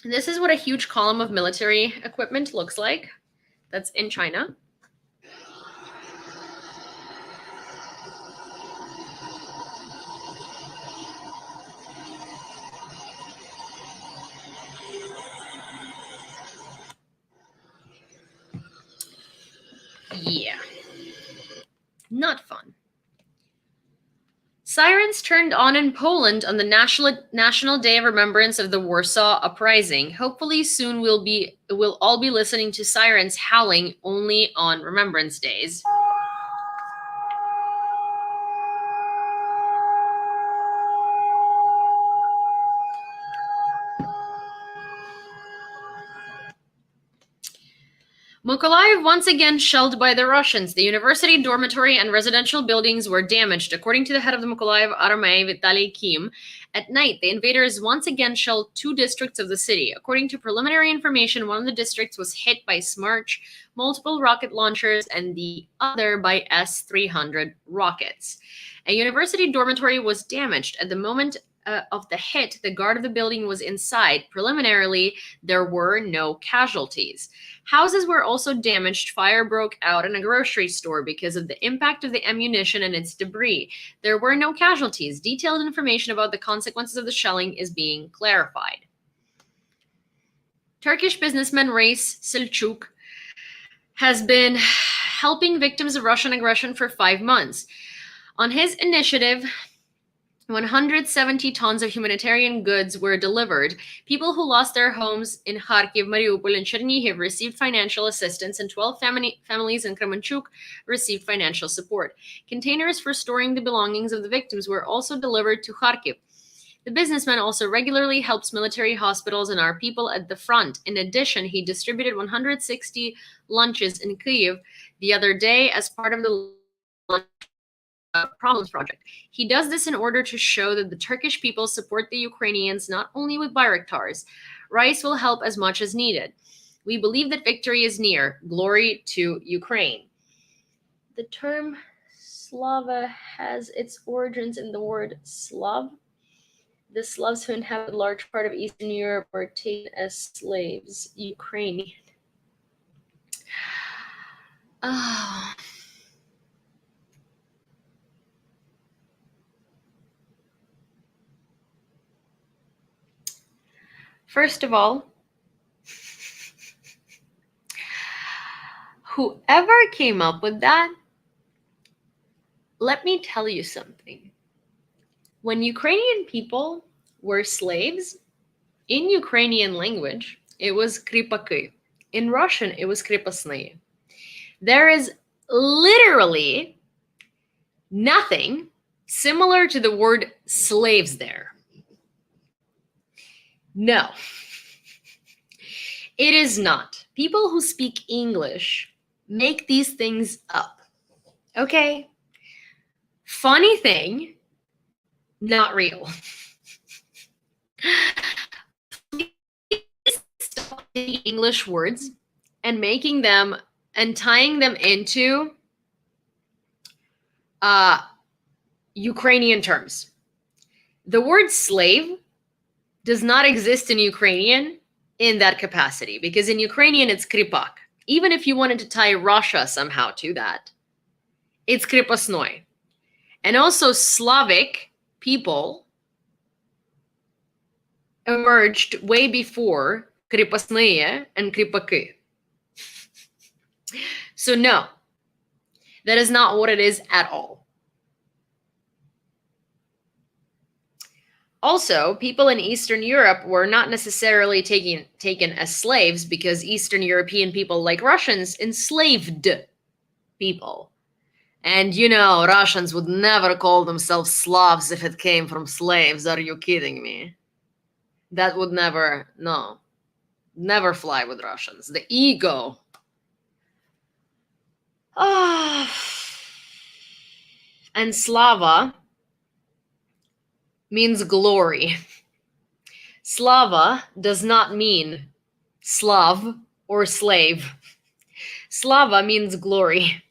[SPEAKER 1] this is what a huge column of military equipment looks like. That's in China. Yeah. Not fun. Sirens turned on in Poland on the National Day of Remembrance of the Warsaw Uprising. Hopefully soon we'll all be listening to sirens howling only on Remembrance Days. Mykolaiv once again shelled by the Russians. The university, dormitory, and residential buildings were damaged. According to the head of the Mykolaiv Army, Vitaly Kim, at night, the invaders once again shelled 2 districts of the city. According to preliminary information, one of the districts was hit by Smarch, multiple rocket launchers, and the other by S-300 rockets. A university dormitory was damaged. At the moment of the hit, the guard of the building was inside. Preliminarily, there were no casualties. Houses were also damaged. Fire broke out in a grocery store because of the impact of the ammunition and its debris. There were no casualties. Detailed information about the consequences of the shelling is being clarified. Turkish businessman Reis Selçuk has been helping victims of Russian aggression for 5 months. On his initiative, 170 tons of humanitarian goods were delivered. People who lost their homes in Kharkiv, Mariupol, and Chernihiv received financial assistance, and 12 families in Kremenchuk received financial support. Containers for storing the belongings of the victims were also delivered to Kharkiv. The businessman also regularly helps military hospitals and our people at the front. In addition, he distributed 160 lunches in Kyiv the other day as part of the Problems Project. He does this in order to show that the Turkish people support the Ukrainians not only with Bayraktars. Rice will help as much as needed. We believe that victory is near. Glory to Ukraine. The term Slava has its origins in the word Slav. The Slavs who inhabit a large part of Eastern Europe were taken as slaves. Ukrainian. Oh. First of all, whoever came up with that, let me tell you something. When Ukrainian people were slaves, in Ukrainian language, it was kripaki. In Russian, it was kripasnaya. There is literally nothing similar to the word slaves there. No, it is not. People who speak English make these things up. Okay? Funny thing, not real. Stop taking English words and making them and tying them into Ukrainian terms. The word slave does not exist in Ukrainian in that capacity, because in Ukrainian it's kripak. Even if you wanted to tie Russia somehow to that, it's kripasnoy. And also Slavic people emerged way before kripasnaya and kripaki. So no, that is not what it is at all. Also, people in Eastern Europe were not necessarily taken as slaves, because Eastern European people, like Russians, enslaved people. And you know, Russians would never call themselves Slavs if it came from slaves. Are you kidding me? That would never fly with Russians. The ego. And Slava means glory. Slava does not mean Slav or slave. Slava means glory.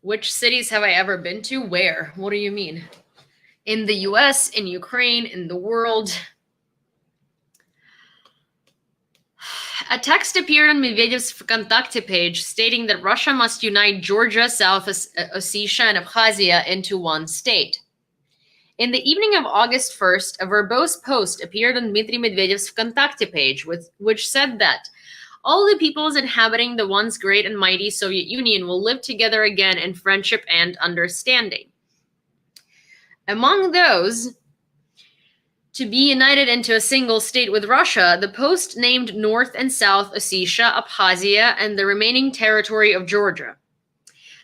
[SPEAKER 1] Which cities have I ever been to? Where? What do you mean? In the US, in Ukraine, in the world. A text appeared on Medvedev's Vkontakte page stating that Russia must unite Georgia, South Ossetia, and Abkhazia into one state. In the evening of August 1st, a verbose post appeared on Dmitry Medvedev's Vkontakte page, which said that all the peoples inhabiting the once great and mighty Soviet Union will live together again in friendship and understanding. Among those to be united into a single state with Russia, the post named North and South Ossetia, Abkhazia, and the remaining territory of Georgia.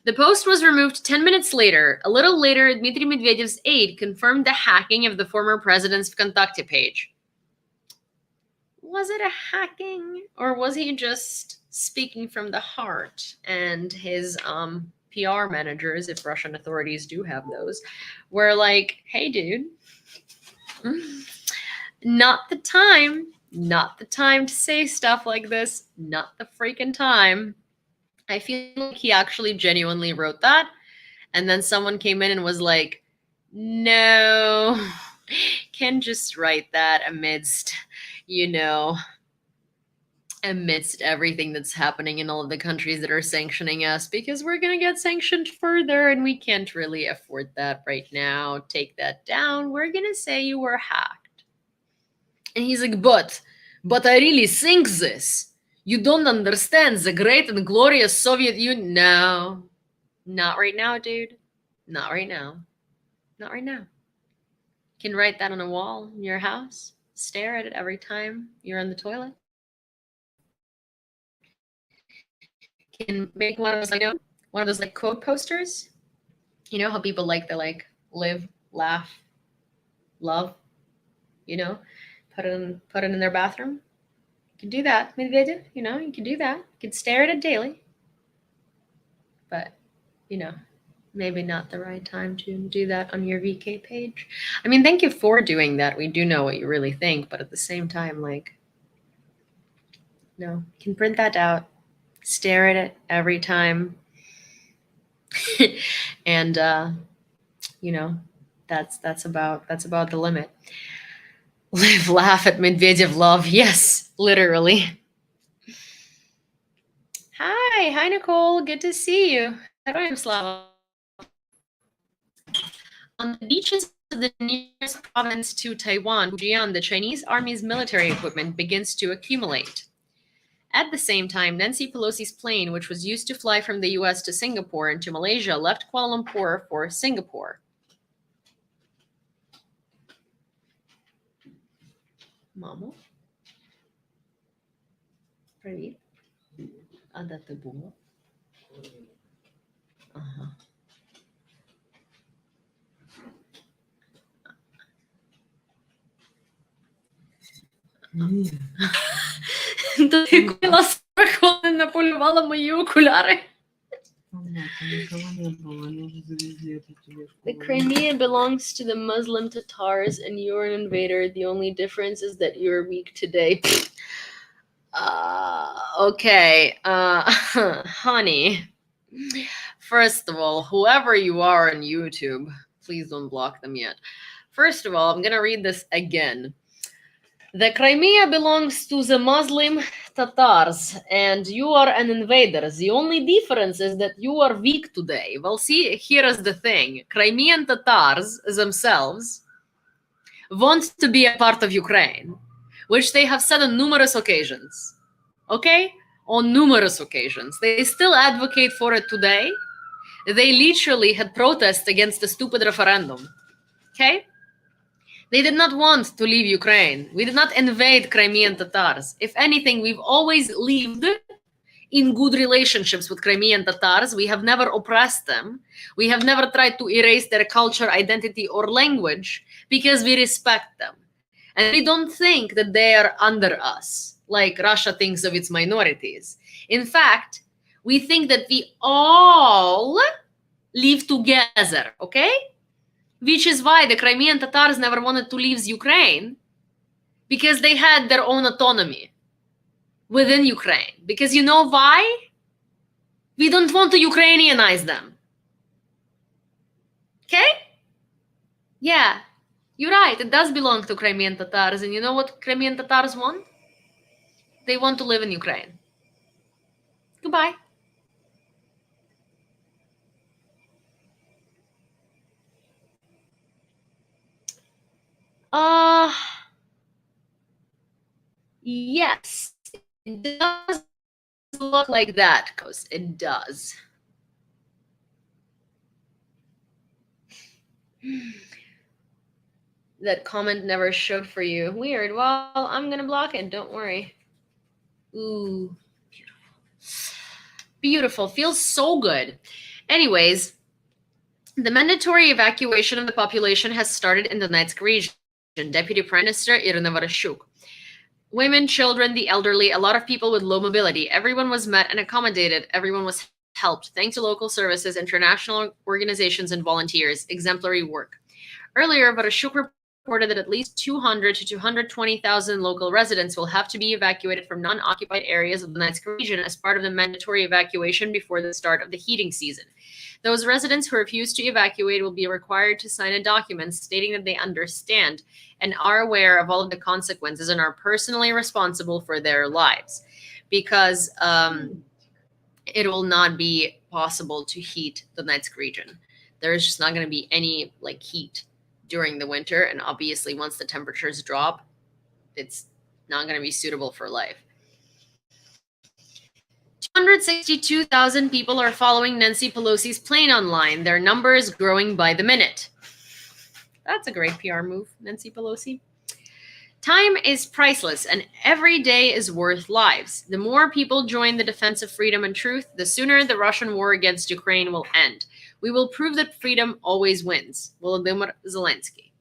[SPEAKER 1] The post was removed 10 minutes later. A little later, Dmitry Medvedev's aide confirmed the hacking of the former president's Vkontakte page. Was it a hacking, or was he just speaking from the heart? And his PR managers, if Russian authorities do have those, were like, hey, dude, not the time to say stuff like this, not the freaking time. I feel like he actually genuinely wrote that, and then someone came in and was like, no, can just write that amidst everything that's happening in all of the countries that are sanctioning us, because we're going to get sanctioned further and we can't really afford that right now. Take that down. We're going to say you were hacked. And he's like, but I really think this. You don't understand the great and glorious Soviet Union. No, not right now, dude. Not right now. Not right now. You can write that on a wall in your house. Stare at it every time you're on the toilet. Can make one of those quote posters. You know how people they live, laugh, love. Put it in their bathroom. You can do that, Medvedev. You can do that. You can stare at it daily. But maybe not the right time to do that on your VK page. I mean, thank you for doing that. We do know what you really think, but at the same time, No, you can print that out, stare at it every time, and that's about the limit. Live, laugh at Medvedev, love. Yes, literally. Hi, Nicole. Good to see you. Героям слава. On the beaches of the nearest province to Taiwan, Fujian, the Chinese Army's military equipment begins to accumulate. At the same time, Nancy Pelosi's plane, which was used to fly from the US to Singapore and to Malaysia, left Kuala Lumpur for Singapore. Мамо? Привіт. А де ти була? Ага. То ти купила 40 хвилин, наполювала мої окуляри. The Crimea belongs to the Muslim Tatars and you're an invader. The only difference is that you're weak today. Okay. Honey. First of all, whoever you are on YouTube, please don't block them yet. First of all, I'm going to read this again. The Crimea belongs to the Muslim Tatars, and you are an invader. The only difference is that you are weak today. Well, see, here is the thing. Crimean Tatars themselves want to be a part of Ukraine, which they have said on numerous occasions. Okay? On numerous occasions. They still advocate for it today. They literally had protests against the stupid referendum. Okay? They did not want to leave Ukraine. We did not invade Crimean Tatars. If anything, we've always lived in good relationships with Crimean Tatars. We have never oppressed them. We have never tried to erase their culture, identity, or language because we respect them. And we don't think that they are under us, like Russia thinks of its minorities. In fact, we think that we all live together, okay? Which is why the Crimean Tatars never wanted to leave Ukraine, because they had their own autonomy within Ukraine. Because you know why? We don't want to Ukrainianize them. Okay? Yeah, you're right. It does belong to Crimean Tatars. And you know what Crimean Tatars want? They want to live in Ukraine. Goodbye. Yes, it does look like that, because it does. That comment never showed for you. Weird. Well, I'm gonna block it. Don't worry. Ooh, beautiful. Beautiful. Feels so good. Anyways, the mandatory evacuation of the population has started in the Donetsk region. Deputy Prime Minister Irina Vereshchuk. Women, children, the elderly, a lot of people with low mobility. Everyone was met and accommodated. Everyone was helped. Thanks to local services, international organizations, and volunteers. Exemplary work. Earlier, Vereshchuk reported that at least 200 to 220,000 local residents will have to be evacuated from non-occupied areas of the Donetsk region as part of the mandatory evacuation before the start of the heating season. Those residents who refuse to evacuate will be required to sign a document stating that they understand and are aware of all of the consequences and are personally responsible for their lives, because it will not be possible to heat the Donetsk region. There's just not going to be any heat during the winter, and obviously once the temperatures drop, it's not going to be suitable for life. 262,000 people are following Nancy Pelosi's plane online. Their number is growing by the minute. That's a great PR move, Nancy Pelosi. Time is priceless, and every day is worth lives. The more people join the defense of freedom and truth, the sooner the Russian war against Ukraine will end. We will prove that freedom always wins. Volodymyr Zelensky.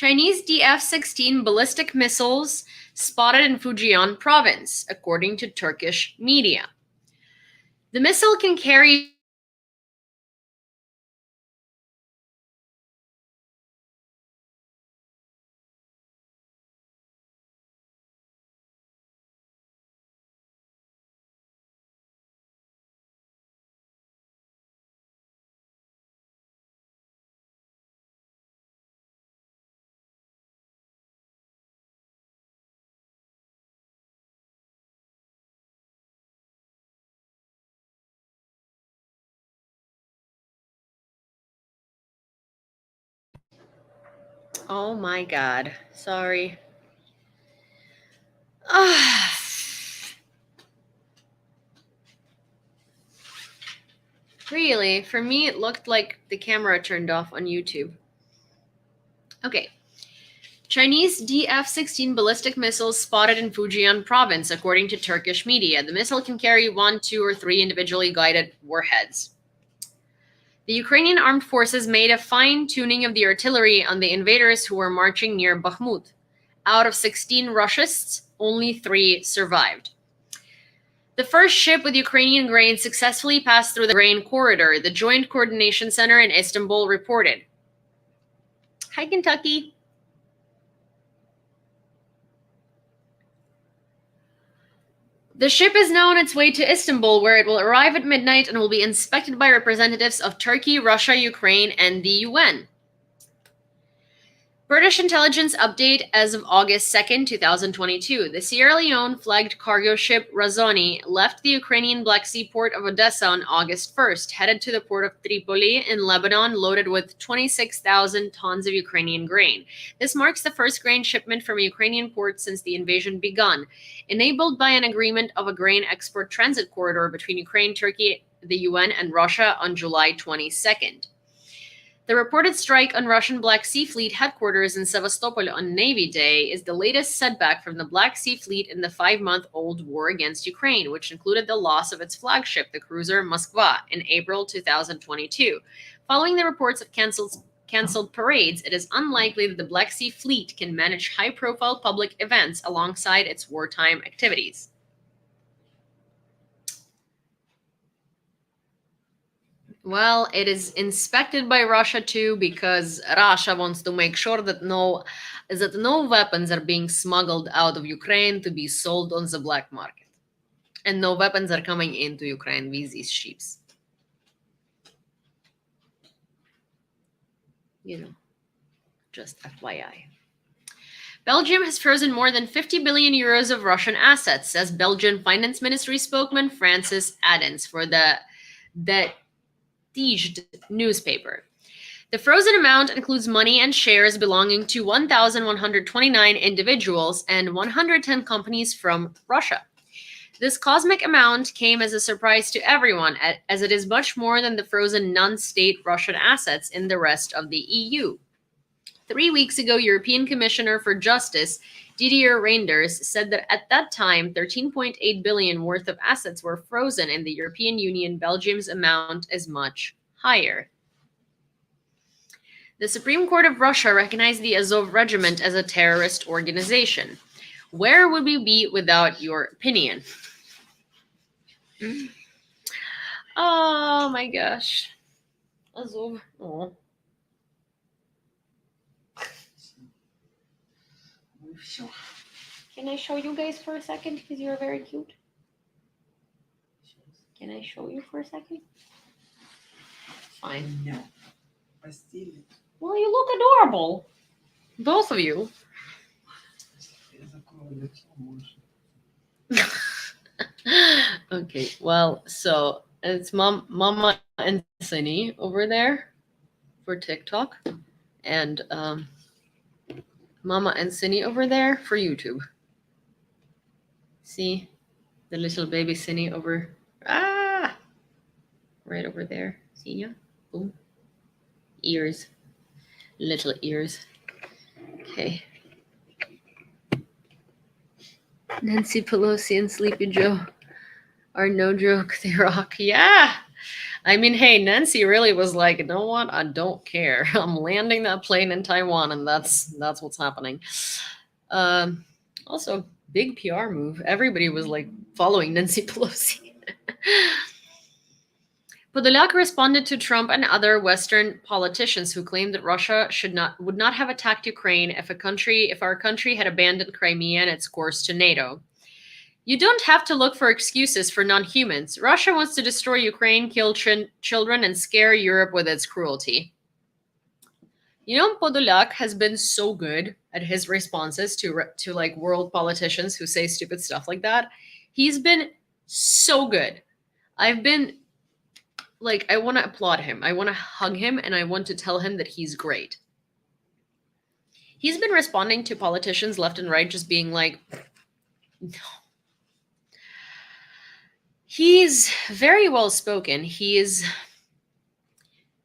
[SPEAKER 1] Chinese DF-16 ballistic missiles spotted in Fujian province, according to Turkish media. The missile can carry Oh my god. Sorry. Really? For me, it looked like the camera turned off on YouTube. Okay. Chinese DF-16 ballistic missiles spotted in Fujian province, according to Turkish media. The missile can carry 1, 2, or 3 individually guided warheads. The Ukrainian armed forces made a fine-tuning of the artillery on the invaders who were marching near Bakhmut. Out of 16 Russists, only 3 survived. The first ship with Ukrainian grain successfully passed through the grain corridor, the Joint Coordination Center in Istanbul reported. Hi, Kentucky. The ship is now on its way to Istanbul, where it will arrive at midnight and will be inspected by representatives of Turkey, Russia, Ukraine, and the UN. British intelligence update as of August 2nd, 2022. The Sierra Leone-flagged cargo ship Razoni left the Ukrainian Black Sea port of Odessa on August 1st, headed to the port of Tripoli in Lebanon, loaded with 26,000 tons of Ukrainian grain. This marks the first grain shipment from a Ukrainian port since the invasion begun, enabled by an agreement of a grain export transit corridor between Ukraine, Turkey, the UN, and Russia on July 22nd. The reported strike on Russian Black Sea Fleet headquarters in Sevastopol on Navy Day is the latest setback from the Black Sea Fleet in the 5-month-old war against Ukraine, which included the loss of its flagship, the cruiser Moskva, in April 2022. Following the reports of canceled parades, it is unlikely that the Black Sea Fleet can manage high-profile public events alongside its wartime activities. Well, it is inspected by Russia too, because Russia wants to make sure that no weapons are being smuggled out of Ukraine to be sold on the black market. And no weapons are coming into Ukraine with these ships. Just FYI. Belgium has frozen more than 50 billion euros of Russian assets, says Belgian Finance Ministry spokesman Francis Adens for the newspaper. The frozen amount includes money and shares belonging to 1,129 individuals and 110 companies from Russia. This cosmic amount came as a surprise to everyone, as it is much more than the frozen non-state Russian assets in the rest of the EU. 3 weeks ago, European Commissioner for Justice Didier Reynders said that at that time, 13.8 billion worth of assets were frozen in the European Union. Belgium's amount is much higher. The Supreme Court of Russia recognized the Azov Regiment as a terrorist organization. Where would we be without your opinion? Oh my gosh. Azov. Oh. Can I show you guys for a second? Because you're very cute. Can I show you for a second? Fine.
[SPEAKER 2] No.
[SPEAKER 1] Well, you look adorable. Both of you. Okay, well, so it's Mama and Sunny over there for TikTok, and Mama and Sunny over there for YouTube. See the little baby Sunny over, right over there. See ya? Boom. Ears, little ears. Okay. Nancy Pelosi and Sleepy Joe are no joke. They rock. Yeah. I mean, hey, Nancy really was like, you know what? I don't care. I'm landing that plane in Taiwan, and that's what's happening. Also, big PR move. Everybody was like following Nancy Pelosi. Podolyak responded to Trump and other Western politicians who claimed that Russia would not have attacked Ukraine if our country had abandoned Crimea and its course to NATO. You don't have to look for excuses for non-humans. Russia wants to destroy Ukraine, kill children, and scare Europe with its cruelty. You know, Podolyak has been so good at his responses to like world politicians who say stupid stuff like that. He's been so good. I've been like, I want to applaud him. I want to hug him, and I want to tell him that he's great. He's been responding to politicians left and right, just being like, no. He's very well spoken. He is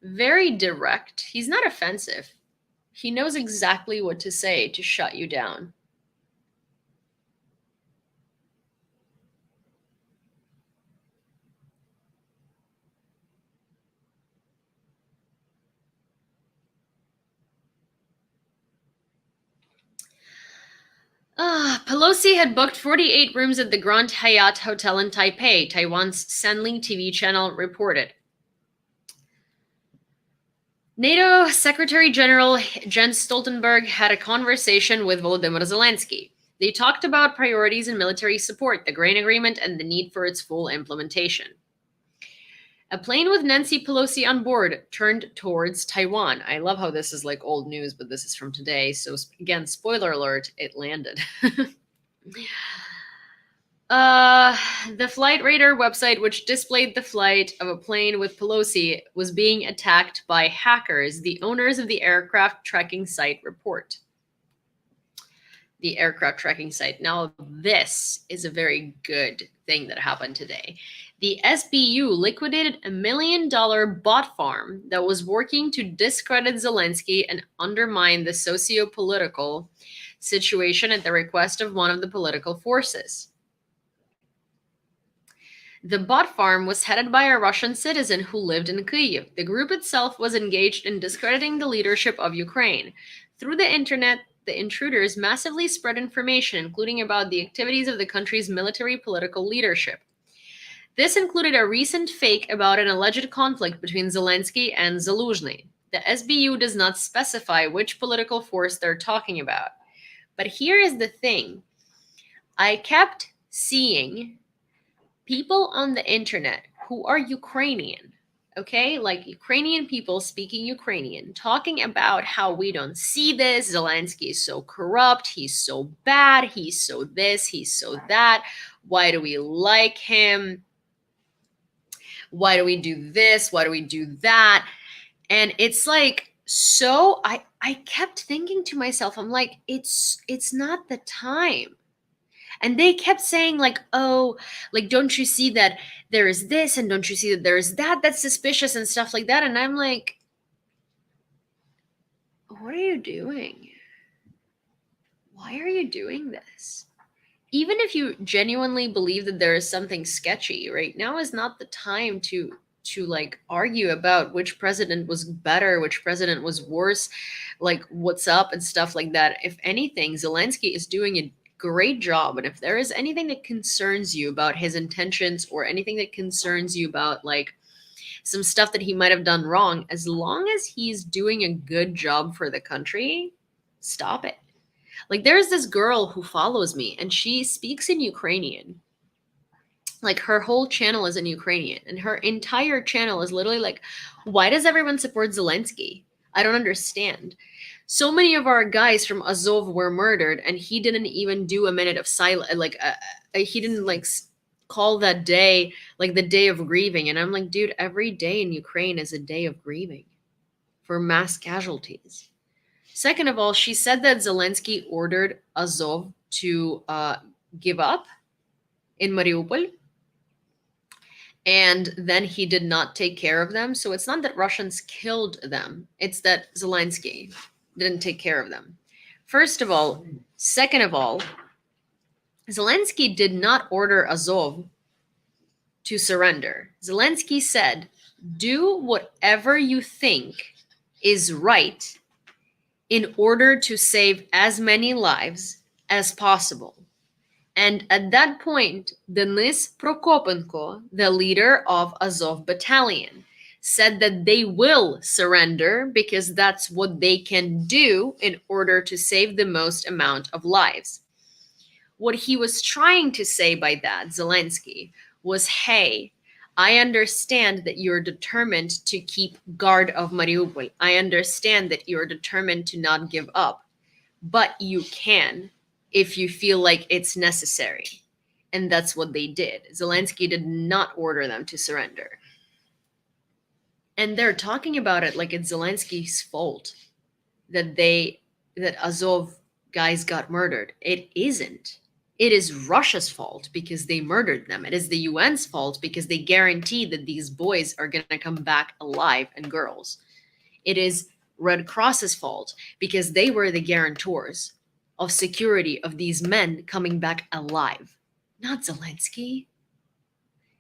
[SPEAKER 1] very direct. He's not offensive. He knows exactly what to say to shut you down. Pelosi had booked 48 rooms at the Grand Hyatt Hotel in Taipei, Taiwan's Sanli TV channel reported. NATO Secretary General Jens Stoltenberg had a conversation with Volodymyr Zelensky. They talked about priorities in military support, the grain agreement, and the need for its full implementation. A plane with Nancy Pelosi on board turned towards Taiwan. I love how this is like old news, but this is from today. So again, spoiler alert, it landed. The Flight Radar website, which displayed the flight of a plane with Pelosi, was being attacked by hackers, the owners of the aircraft tracking site report. The aircraft tracking site. Now, this is a very good thing that happened today. The SBU liquidated $1 million bot farm that was working to discredit Zelensky and undermine the socio-political situation at the request of one of the political forces. The bot farm was headed by a Russian citizen who lived in Kyiv. The group itself was engaged in discrediting the leadership of Ukraine. Through the internet, the intruders massively spread information, including about the activities of the country's military political leadership. This included a recent fake about an alleged conflict between Zelensky and Zaluzhny. The SBU does not specify which political force they're talking about. But here is the thing. I kept seeing people on the internet who are Ukrainian, okay? Like Ukrainian people speaking Ukrainian, talking about how we don't see this. Zelensky is so corrupt. He's so bad. He's so this. He's so that. Why do we like him? Why do we do this? Why do we do that? And it's like, so I kept thinking to myself, I'm like, it's not the time. And they kept saying like, oh, like, don't you see that there is this, and don't you see that there is that? That's suspicious and stuff like that. And I'm like, what are you doing? Why are you doing this? Even if you genuinely believe that there is something sketchy, right now is not the time to like argue about which president was better, which president was worse, like what's up and stuff like that. If anything, Zelensky is doing a great job. And if there is anything that concerns you about his intentions, or anything that concerns you about like some stuff that he might have done wrong, as long as he's doing a good job for the country, stop it. Like there's this girl who follows me and she speaks in Ukrainian. Like her whole channel is in Ukrainian, and her entire channel is literally like, why does everyone support Zelensky? I don't understand. So many of our guys from Azov were murdered, and he didn't even do a minute of silence. Like he didn't like call that day like the day of grieving. And I'm like, dude, every day in Ukraine is a day of grieving for mass casualties. Second of all, she said that Zelensky ordered Azov to give up in Mariupol, and then he did not take care of them. So it's not that Russians killed them. It's that Zelensky didn't take care of them. First of all. Second of all, Zelensky did not order Azov to surrender. Zelensky said, Do whatever you think is right in order to save as many lives as possible. And at that point, Denis Prokopenko, the leader of Azov Battalion, said that they will surrender because that's what they can do in order to save the most amount of lives. What he was trying to say by that, Zelensky, was, hey, I understand that you're determined to keep guard of Mariupol. I understand that you're determined to not give up, but you can if you feel like it's necessary. And that's what they did. Zelensky did not order them to surrender. And they're talking about it like it's Zelensky's fault that Azov guys got murdered. It isn't. It is Russia's fault because they murdered them. It is the UN's fault because they guaranteed that these boys are going to come back alive, and girls. It is Red Cross's fault because they were the guarantors of security of these men coming back alive, not Zelensky.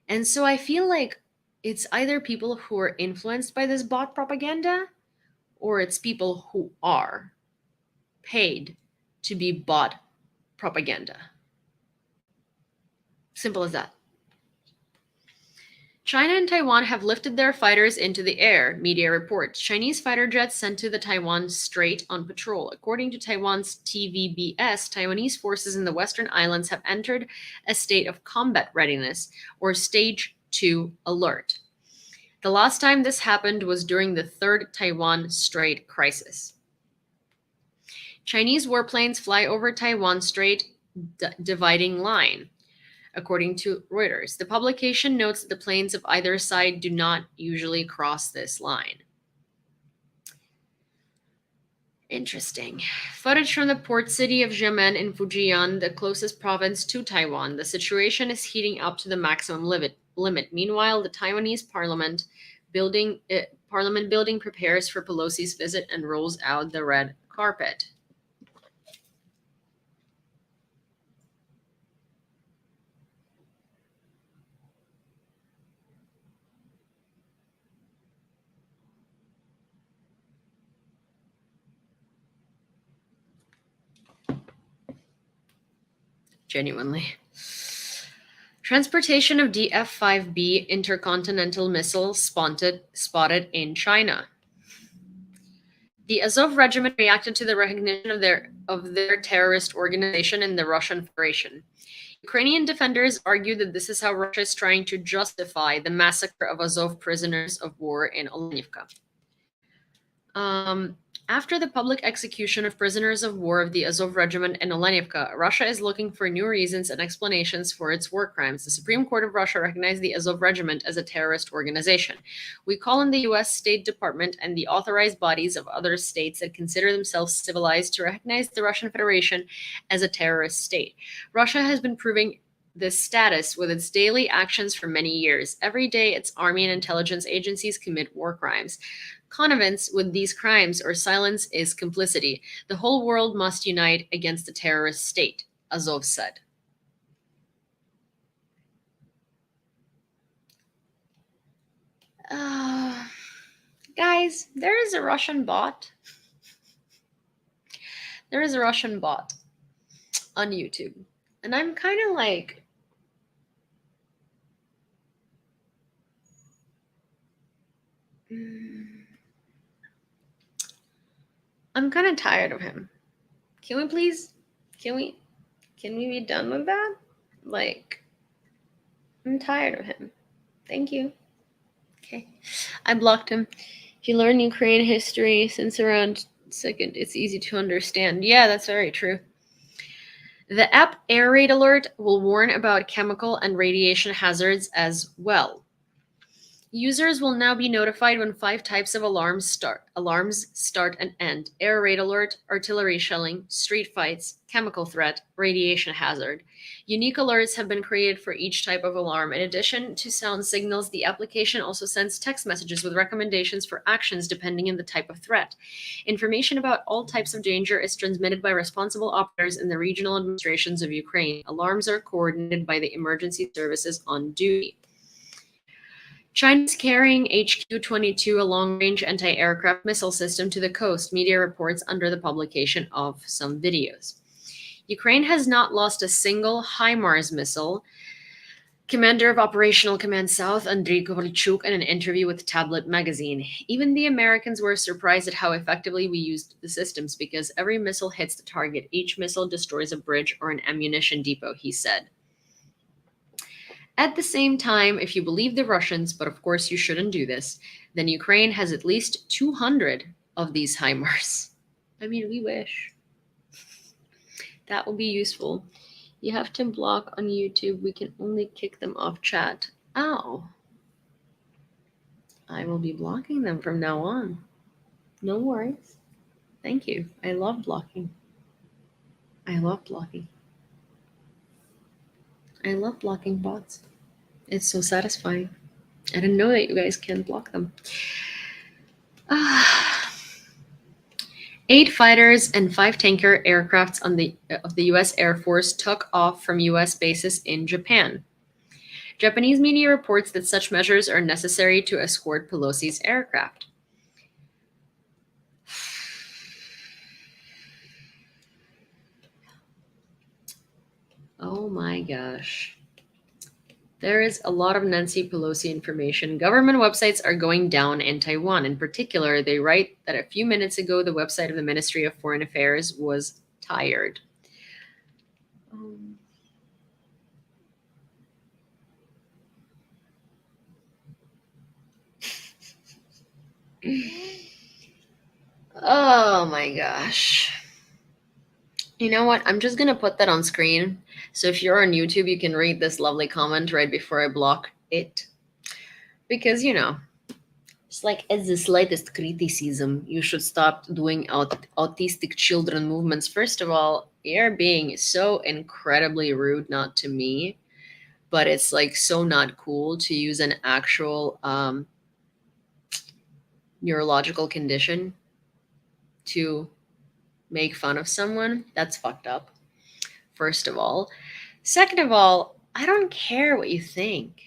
[SPEAKER 1] And so I feel like it's either people who are influenced by this bot propaganda, or it's people who are paid to be bot propaganda. Simple as that. China and Taiwan have lifted their fighters into the air, media reports. Chinese fighter jets sent to the Taiwan Strait on patrol. According to Taiwan's TVBS, Taiwanese forces in the Western Islands have entered a state of combat readiness, or Stage 2 alert. The last time this happened was during the third Taiwan Strait crisis. Chinese warplanes fly over Taiwan Strait dividing line, according to Reuters. The publication notes that the planes of either side do not usually cross this line. Interesting. Footage from the port city of Xiamen in Fujian, the closest province to Taiwan. The situation is heating up to the maximum limit. Meanwhile, the Taiwanese parliament building prepares for Pelosi's visit and rolls out the red carpet. Genuinely. Transportation of DF-5B intercontinental missiles spotted in China. The Azov regiment reacted to the recognition of their terrorist organization in the Russian Federation. Ukrainian defenders argue that this is how Russia is trying to justify the massacre of Azov prisoners of war in Olenivka. After the public execution of prisoners of war of the Azov regiment in Olenivka, Russia is looking for new reasons and explanations for its war crimes. The Supreme Court of Russia recognized the Azov regiment as a terrorist organization. We call on the U.S. State Department and the authorized bodies of other states that consider themselves civilized to recognize the Russian Federation as a terrorist state. Russia has been proving this status with its daily actions for many years. Every day, its army and intelligence agencies commit war crimes. Connivance with these crimes or silence is complicity. The whole world must unite against the terrorist state, Azov said. Guys, there is a Russian bot. There is a Russian bot on YouTube. And I'm kind of like, I'm kind of tired of him. Can we please, can we be done with that? Like, I'm tired of him. Thank you. Okay. I blocked him. If you learn Ukraine history since around second, it's easy to understand. Yeah, that's very true. The app Air Raid Alert will warn about chemical and radiation hazards as well. Users will now be notified when 5 types of alarms start and end: air raid alert, artillery shelling, street fights, chemical threat, radiation hazard. Unique alerts have been created for each type of alarm. In addition to sound signals, the application also sends text messages with recommendations for actions depending on the type of threat. Information about all types of danger is transmitted by responsible operators in the regional administrations of Ukraine. Alarms are coordinated by the emergency services on duty. China's carrying HQ-22, a long-range anti-aircraft missile system, to the coast, media reports under the publication of some videos. Ukraine has not lost a single HIMARS missile. Commander of Operational Command South, Andriy Kovalchuk, in an interview with Tablet magazine. Even the Americans were surprised at how effectively we used the systems because every missile hits the target. Each missile destroys a bridge or an ammunition depot, he said. At the same time, if you believe the Russians, but of course you shouldn't do this, then Ukraine has at least 200 of these HIMARS. I mean, we wish. That will be useful. You have to block on YouTube. We can only kick them off chat. Ow. I will be blocking them from now on. No worries. Thank you. I love blocking. I love blocking. I love blocking bots. It's so satisfying. I didn't know that you guys can block them. 8 fighters and 5 tanker aircrafts of the U.S. Air Force took off from U.S. bases in Japan. Japanese media reports that such measures are necessary to escort Pelosi's aircraft. Oh my gosh. There is a lot of Nancy Pelosi information. Government websites are going down in Taiwan. In particular, they write that a few minutes ago, the website of the Ministry of Foreign Affairs was tired. Oh my gosh. You know what? I'm just going to put that on screen. So if you're on YouTube, you can read this lovely comment right before I block it. Because, you know, it's like, as the slightest criticism, you should stop doing autistic children movements. First of all, you're being so incredibly rude, not to me, but it's like so not cool to use an actual neurological condition to make fun of someone. That's fucked up, first of all. Second of all, I don't care what you think.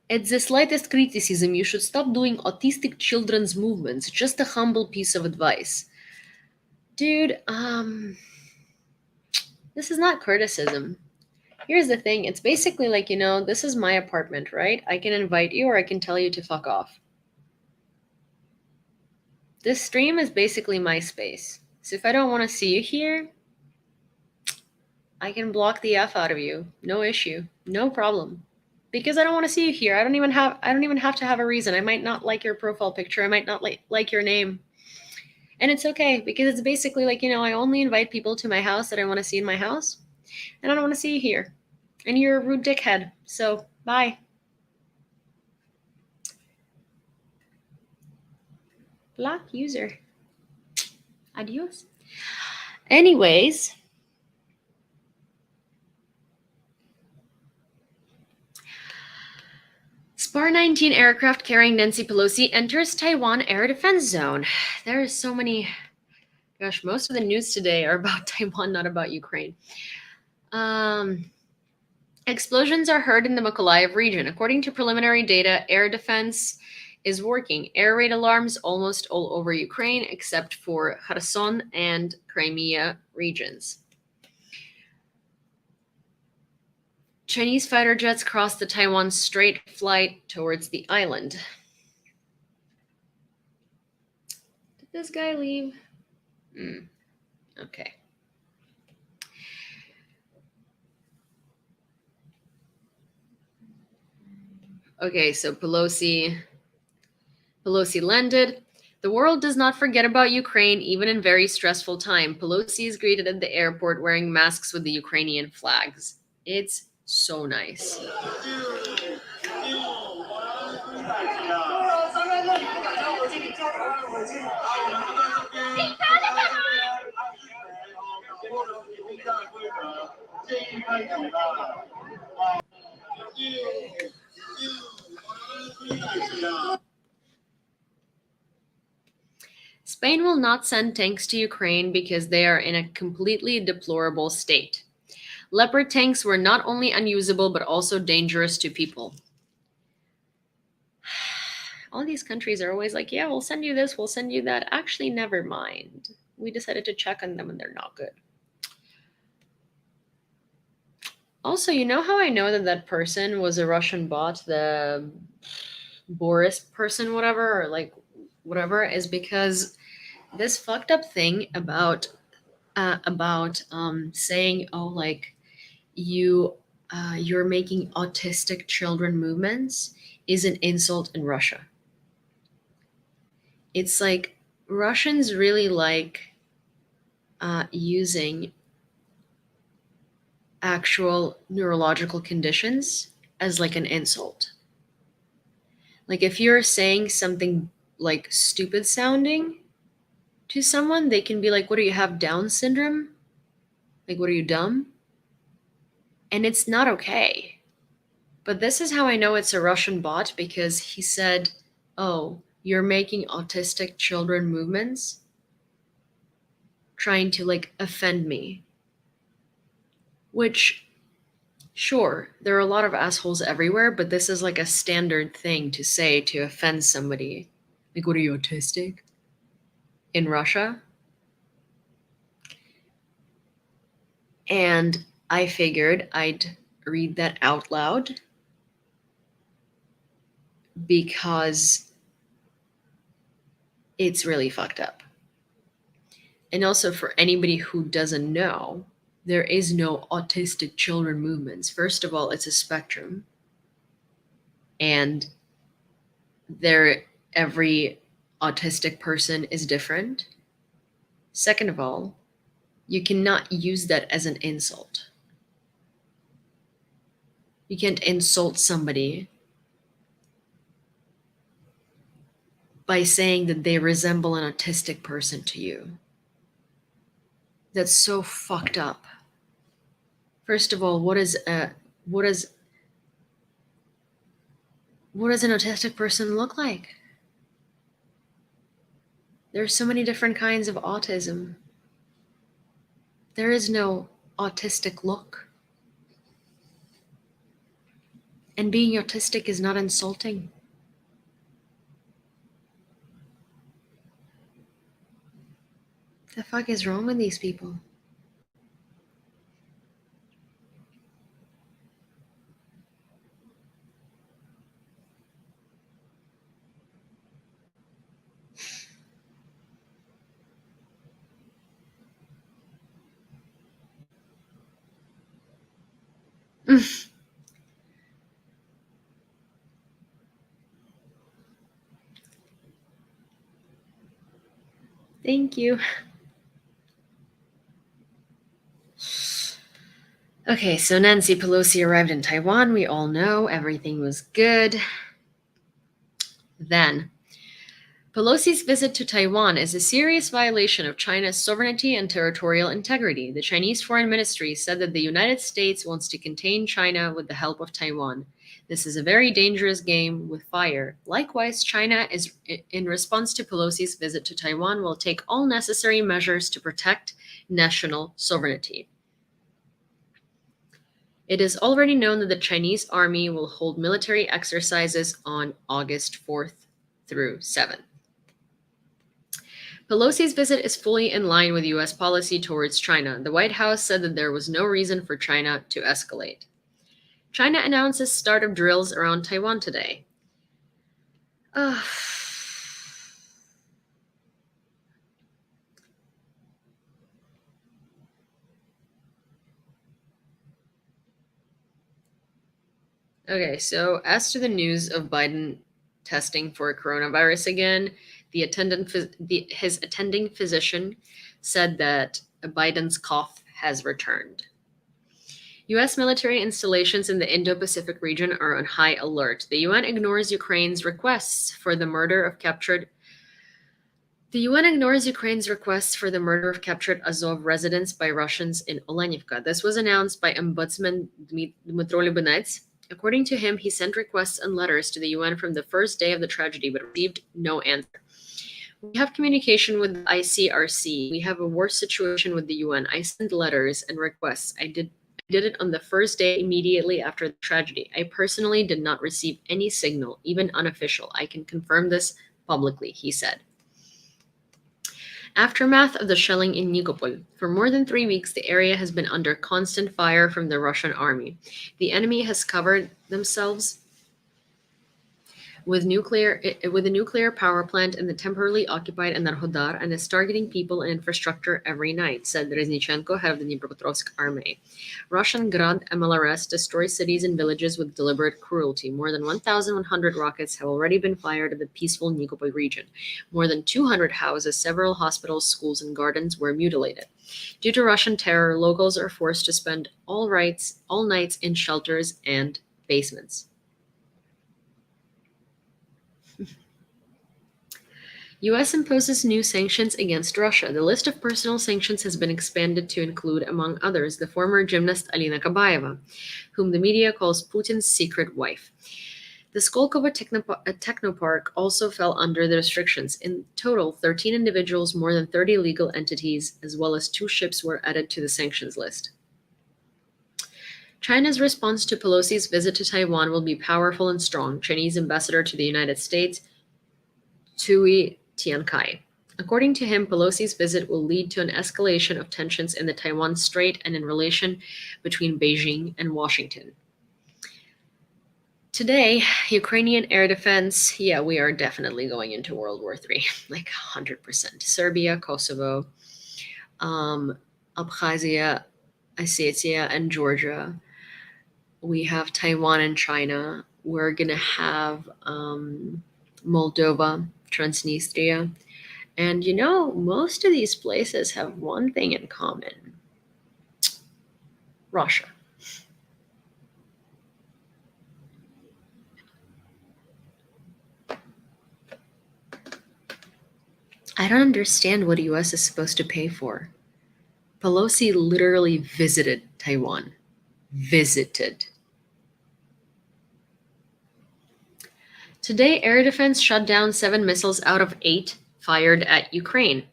[SPEAKER 1] At the slightest criticism, you should stop doing autistic children's movements. Just a humble piece of advice. Dude, this is not criticism. Here's the thing. It's basically like, you know, this is my apartment, right? I can invite you or I can tell you to fuck off. This stream is basically my space. So if I don't want to see you here, I can block the F out of you. No issue. No problem. Because I don't want to see you here. I don't even have to have a reason. I might not like your profile picture. I might not like your name. And it's okay because it's basically like, you know, I only invite people to my house that I want to see in my house. And I don't want to see you here. And you're a rude dickhead. So, bye. Block user. Adios. Anyways. Spar-19 aircraft carrying Nancy Pelosi enters Taiwan air defense zone. There are so many. Gosh, most of the news today are about Taiwan, not about Ukraine. Explosions are heard in the Mykolaiv region. According to preliminary data, air defense is working. Air raid alarms almost all over Ukraine, except for Kherson and Crimea regions. Chinese fighter jets crossed the Taiwan Strait flight towards the island. Did this guy leave? Okay. Okay, so Pelosi landed. The world does not forget about Ukraine, even in very stressful time. Pelosi is greeted at the airport wearing masks with the Ukrainian flags. It's so nice. Spain will not send tanks to Ukraine because they are in a completely deplorable state. Leopard tanks were not only unusable, but also dangerous to people. All these countries are always like, yeah, we'll send you this, we'll send you that. Actually, never mind. We decided to check on them and they're not good. Also, you know how I know that that person was a Russian bot, the Boris person, whatever, or like whatever, is because this fucked up thing about saying, oh, like you're making autistic children movements is an insult in Russia. It's like Russians really like using actual neurological conditions as like an insult. Like if you're saying something like stupid sounding to someone, they can be like, what do you have, Down syndrome? Like, what are you, dumb? And it's not okay. But this is how I know it's a Russian bot, because he said, oh, you're making autistic children movements, trying to like offend me. Which, sure, there are a lot of assholes everywhere, but this is like a standard thing to say to offend somebody. Like, what are you, autistic? In Russia? And I figured I'd read that out loud because it's really fucked up. And also, for anybody who doesn't know, there is no autistic children movements. First of all, it's a spectrum. And every autistic person is different. Second of all, you cannot use that as an insult. You can't insult somebody by saying that they resemble an autistic person to you. That's so fucked up. First of all, what does an autistic person look like? There's so many different kinds of autism. There is no autistic look. And being autistic is not insulting. The fuck is wrong with these people? Thank you. Okay, so Nancy Pelosi arrived in Taiwan. We all know everything was good. Then, Pelosi's visit to Taiwan is a serious violation of China's sovereignty and territorial integrity. The Chinese Foreign Ministry said that the United States wants to contain China with the help of Taiwan. This is a very dangerous game with fire. Likewise, China is, in response to Pelosi's visit to Taiwan, will take all necessary measures to protect national sovereignty. It is already known that the Chinese army will hold military exercises on August 4th through 7th. Pelosi's visit is fully in line with U.S. policy towards China. The White House said that there was no reason for China to escalate. China announces start of drills around Taiwan today. Okay, so as to the news of Biden testing for coronavirus again, his attending physician said that Biden's cough has returned. U.S. military installations in the Indo-Pacific region are on high alert. The UN ignores Ukraine's requests for the murder of captured Azov residents by Russians in Olenivka. This was announced by Ombudsman Dmytro Lubinets. According to him, he sent requests and letters to the UN from the first day of the tragedy, but received no answer. We have communication with the ICRC. We have a worse situation with the UN. I sent letters and requests. I did did it on the first day immediately after the tragedy. I personally did not receive any signal, even unofficial. I can confirm this publicly," he said. Aftermath of the shelling in Nikopol. For more than 3 weeks, the area has been under constant fire from the Russian army. The enemy has covered themselves with a nuclear power plant in the temporarily occupied Enerhodar and is targeting people and infrastructure every night, said Reznichenko, head of the Dnipropetrovsk army. Russian Grad MLRS destroys cities and villages with deliberate cruelty. More than 1,100 rockets have already been fired at the peaceful Nikopol region. More than 200 houses, several hospitals, schools, and gardens were mutilated. Due to Russian terror, locals are forced to spend all nights in shelters and basements. U.S. imposes new sanctions against Russia. The list of personal sanctions has been expanded to include, among others, the former gymnast Alina Kabaeva, whom the media calls Putin's secret wife. The Skolkovo technopark also fell under the restrictions. In total, 13 individuals, more than 30 legal entities, as well as 2 ships were added to the sanctions list. China's response to Pelosi's visit to Taiwan will be powerful and strong, Chinese ambassador to the United States, Tui Tiankai. According to him, Pelosi's visit will lead to an escalation of tensions in the Taiwan Strait and in relation between Beijing and Washington. Today, Ukrainian air defense, we are definitely going into World War III, like 100%. Serbia, Kosovo, Abkhazia, Ossetia, and Georgia. We have Taiwan and China. We're going to have Moldova, Transnistria. And most of these places have one thing in common: Russia. I don't understand what the US is supposed to pay for. Pelosi literally visited Taiwan. Visited. Today, air defense shut down 7 missiles out of 8 fired at Ukraine.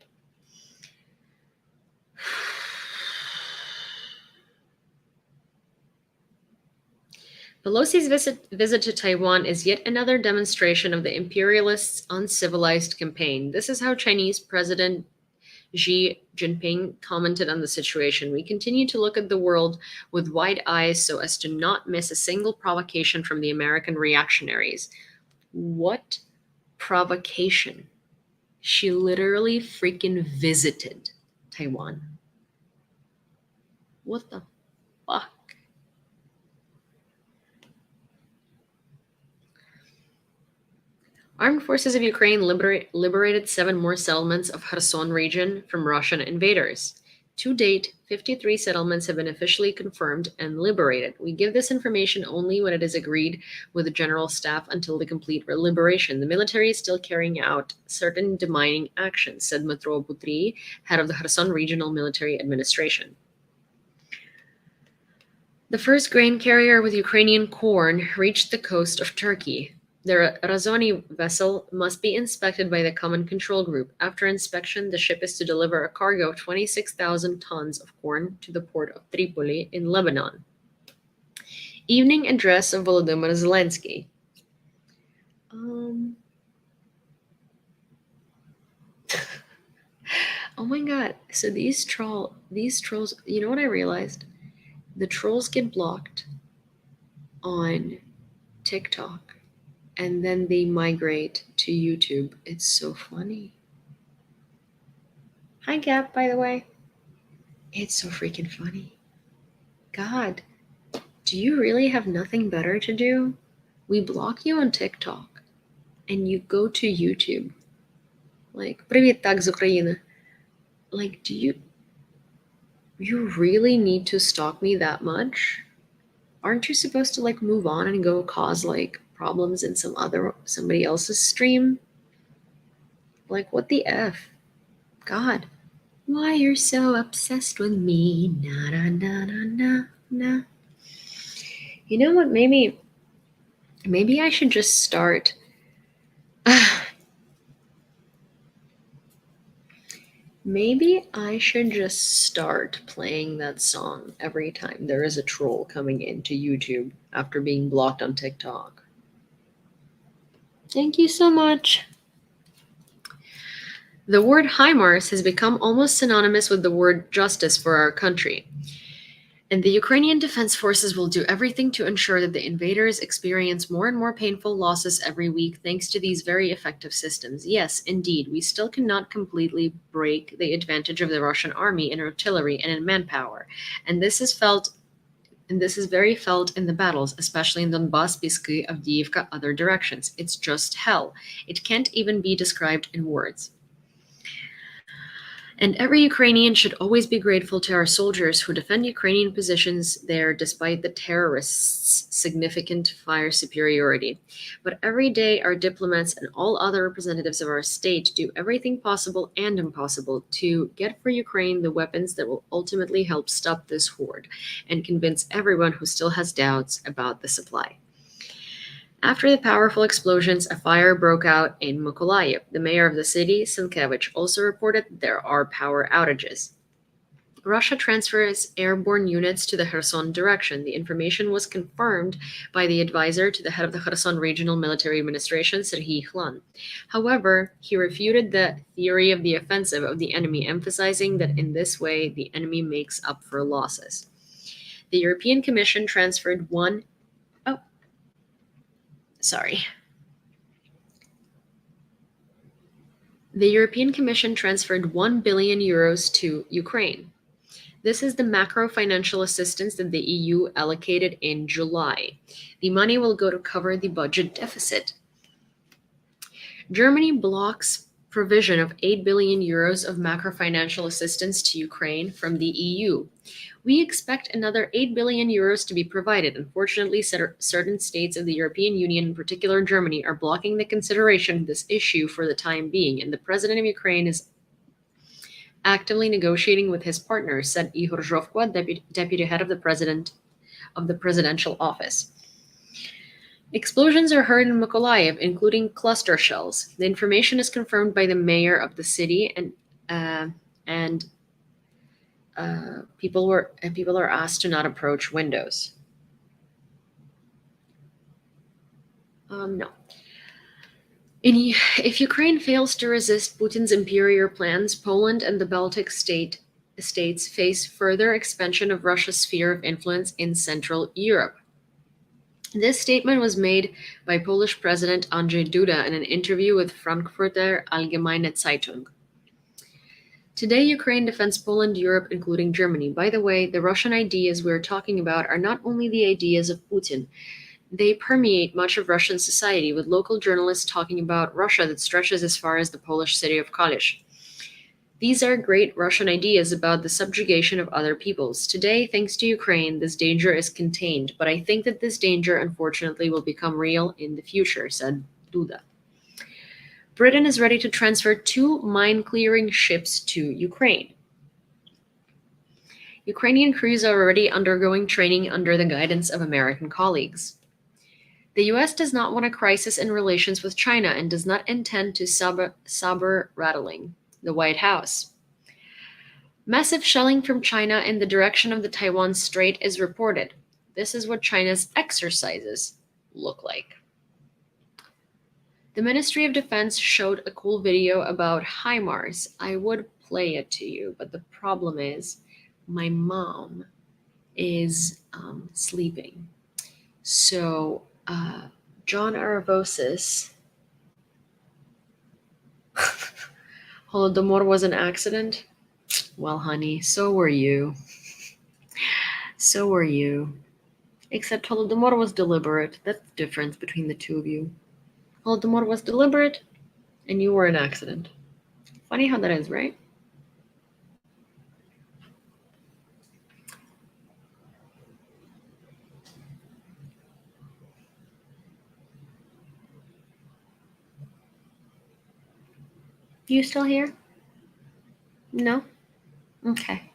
[SPEAKER 1] Pelosi's visit to Taiwan is yet another demonstration of the imperialists' uncivilized campaign. This is how Chinese President Xi Jinping commented on the situation. We continue to look at the world with wide eyes so as to not miss a single provocation from the American reactionaries. What provocation? She literally freaking visited Taiwan. What the fuck? Armed forces of Ukraine liberated 7 more settlements of Kherson region from Russian invaders. To date, 53 settlements have been officially confirmed and liberated. We give this information only when it is agreed with the general staff until the complete liberation. The military is still carrying out certain demining actions, said Dmytro Butry, head of the Kherson Regional Military Administration. The first grain carrier with Ukrainian corn reached the coast of Turkey. The Razoni vessel must be inspected by the Common Control Group. After inspection, the ship is to deliver a cargo of 26,000 tons of corn to the port of Tripoli in Lebanon. Evening address of Volodymyr Zelensky. Oh my god. So these trolls, you know what I realized? The trolls get blocked on TikTok. And then they migrate to YouTube. It's so funny. Hi, Gap, by the way. It's so freaking funny. God, do you really have nothing better to do? We block you on TikTok, and you go to YouTube. Like, Привіт, так, з України. Like, do you really need to stalk me that much? Aren't you supposed to, move on and go cause, problems in somebody else's stream? What the F? God, why you're so obsessed with me? Na na na na na na. You know what? Maybe I should just start. Maybe I should just start playing that song every time there is a troll coming into YouTube after being blocked on TikTok. Thank you so much. The word HIMARS has become almost synonymous with the word justice for our country. And the Ukrainian Defense Forces will do everything to ensure that the invaders experience more and more painful losses every week thanks to these very effective systems. Yes, indeed, we still cannot completely break the advantage of the Russian army in artillery and in manpower. And this is very felt in the battles, especially in Donbass, Pisky, Avdiivka, other directions. It's just hell. It can't even be described in words. And every Ukrainian should always be grateful to our soldiers who defend Ukrainian positions there despite the terrorists' significant fire superiority. But every day, our diplomats and all other representatives of our state do everything possible and impossible to get for Ukraine the weapons that will ultimately help stop this horde and convince everyone who still has doubts about the supply. After the powerful explosions, a fire broke out in Mykolaiv. The mayor of the city, Sienkiewicz, also reported that there are power outages. Russia transfers airborne units to the Kherson direction. The information was confirmed by the advisor to the head of the Kherson Regional Military Administration, Serhiy Khlan. However, he refuted the theory of the offensive of the enemy, emphasizing that in this way the enemy makes up for losses. The European Commission transferred The European Commission transferred 1 billion euros to Ukraine. This is the macro financial assistance that the EU allocated in July. The money will go to cover the budget deficit. Germany blocks provision of 8 billion euros of macro financial assistance to Ukraine from the EU. We expect another 8 billion euros to be provided. Unfortunately, certain states of the European Union, in particular Germany, are blocking the consideration of this issue for the time being, and the president of Ukraine is actively negotiating with his partners, said Ihor Zhovko, deputy head of the presidential office. Explosions are heard in Mykolaiv, including cluster shells. The information is confirmed by the mayor of the city, and people are asked to not approach windows. No. If Ukraine fails to resist Putin's imperial plans, Poland and the Baltic states face further expansion of Russia's sphere of influence in Central Europe. This statement was made by Polish President Andrzej Duda in an interview with Frankfurter Allgemeine Zeitung. Today, Ukraine defends Poland, Europe, including Germany. By the way, the Russian ideas we're talking about are not only the ideas of Putin. They permeate much of Russian society, with local journalists talking about Russia that stretches as far as the Polish city of Kalisz. These are great Russian ideas about the subjugation of other peoples. Today, thanks to Ukraine, this danger is contained, but I think that this danger, unfortunately, will become real in the future, said Duda. Britain is ready to transfer 2 mine-clearing ships to Ukraine. Ukrainian crews are already undergoing training under the guidance of American colleagues. The U.S. does not want a crisis in relations with China and does not intend to saber rattling. The White House. Massive shelling from China in the direction of the Taiwan Strait is reported. This is what China's exercises look like. The Ministry of Defense showed a cool video about HIMARS. I would play it to you, but the problem is my mom is sleeping. So John Aravosis, Holodomor was an accident? Well, honey, so were you. So were you. Except Holodomor was deliberate. That's the difference between the two of you. Holodomor was deliberate, and you were an accident. Funny how that is, right? You still here? No? Okay.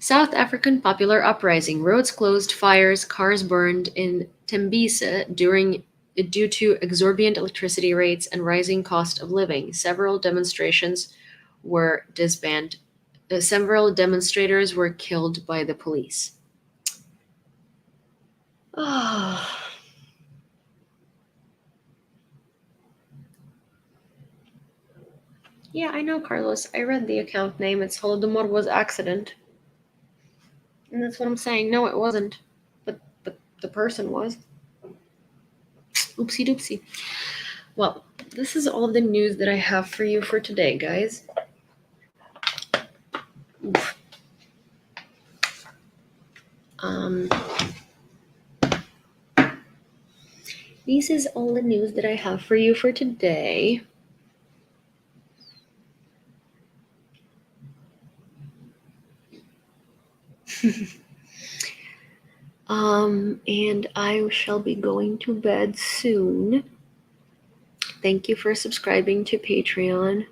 [SPEAKER 1] South African popular uprising. Roads closed, fires, cars burned in Tembisa due to exorbitant electricity rates and rising cost of living. Several demonstrations were disbanded. Several demonstrators were killed by the police. Oh. Yeah, I know, Carlos. I read the account name. It's Holodomor was accident. And that's what I'm saying. No, it wasn't. But the person was. Oopsie doopsie. Well, this is all the news that I have for you for today, guys. Oof. This is all the news that I have for you for today. And I shall be going to bed soon. Thank you for subscribing to Patreon.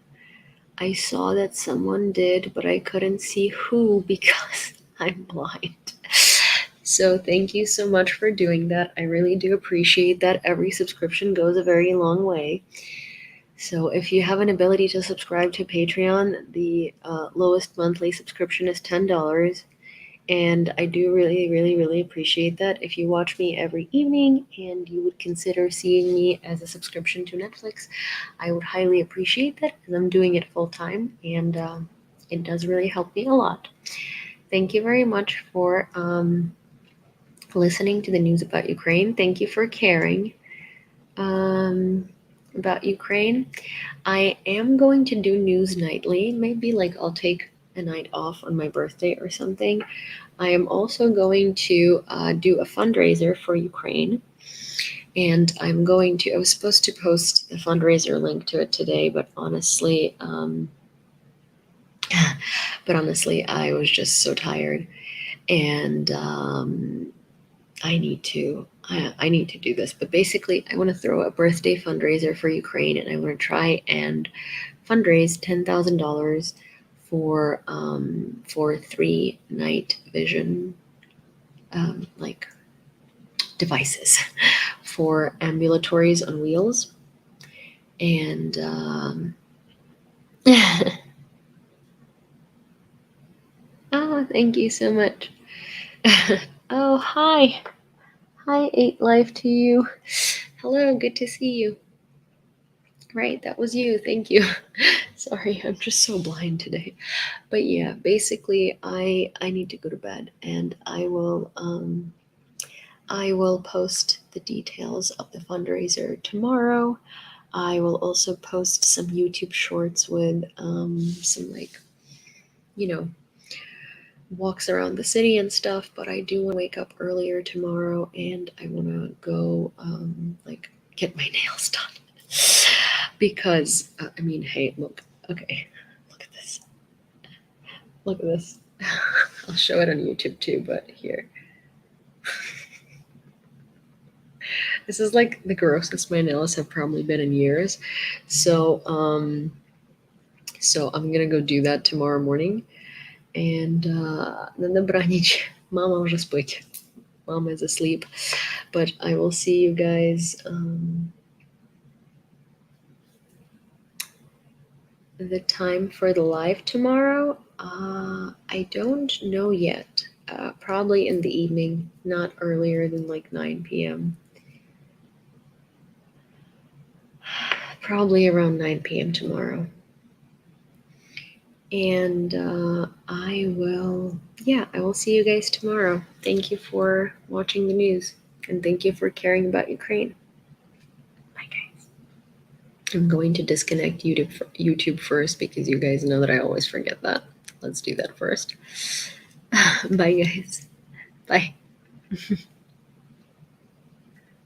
[SPEAKER 1] I saw that someone did, but I couldn't see who because I'm blind. So thank you so much for doing that. I really do appreciate that. Every subscription goes a very long way. So if you have an ability to subscribe to Patreon, the lowest monthly subscription is $10. And I do really, really, really appreciate that. If you watch me every evening and you would consider seeing me as a subscription to Netflix, I would highly appreciate that because I'm doing it full time and it does really help me a lot. Thank you very much for listening to the news about Ukraine. Thank you for caring about Ukraine. I am going to do news nightly. Maybe like I'll take a night off on my birthday or something. I am also going to do a fundraiser for Ukraine. And I was supposed to post the fundraiser link to it today, but honestly, I was just so tired. And I need to do this. But basically, I want to throw a birthday fundraiser for Ukraine, and I want to try and fundraise $10,000 for 3 night vision devices for ambulatories on wheels. And oh, thank you so much. Oh, hi 8 Life to you. Hello, good to see you. Right, that was you. Thank you. Sorry, I'm just so blind today. But yeah, basically I need to go to bed, and I will post the details of the fundraiser tomorrow. I will also post some YouTube shorts with some walks around the city and stuff, but I do want to wake up earlier tomorrow, and I want to go get my nails done. Because, hey, look, okay, look at this. Look at this. I'll show it on YouTube too, but here. This is like the grossest my nails have probably been in years. So I'm gonna go do that tomorrow morning. And then the branich, Mama уже спить. Mama is asleep. But I will see you guys the time for the live tomorrow. I don't know yet. Probably in the evening, not earlier than like 9 p.m. Probably around 9 p.m. tomorrow. And I will see you guys tomorrow. Thank you for watching the news, and thank you for caring about Ukraine. Bye, guys. I'm going to disconnect YouTube first because you guys know that I always forget that. Let's do that first. Bye, guys. Bye.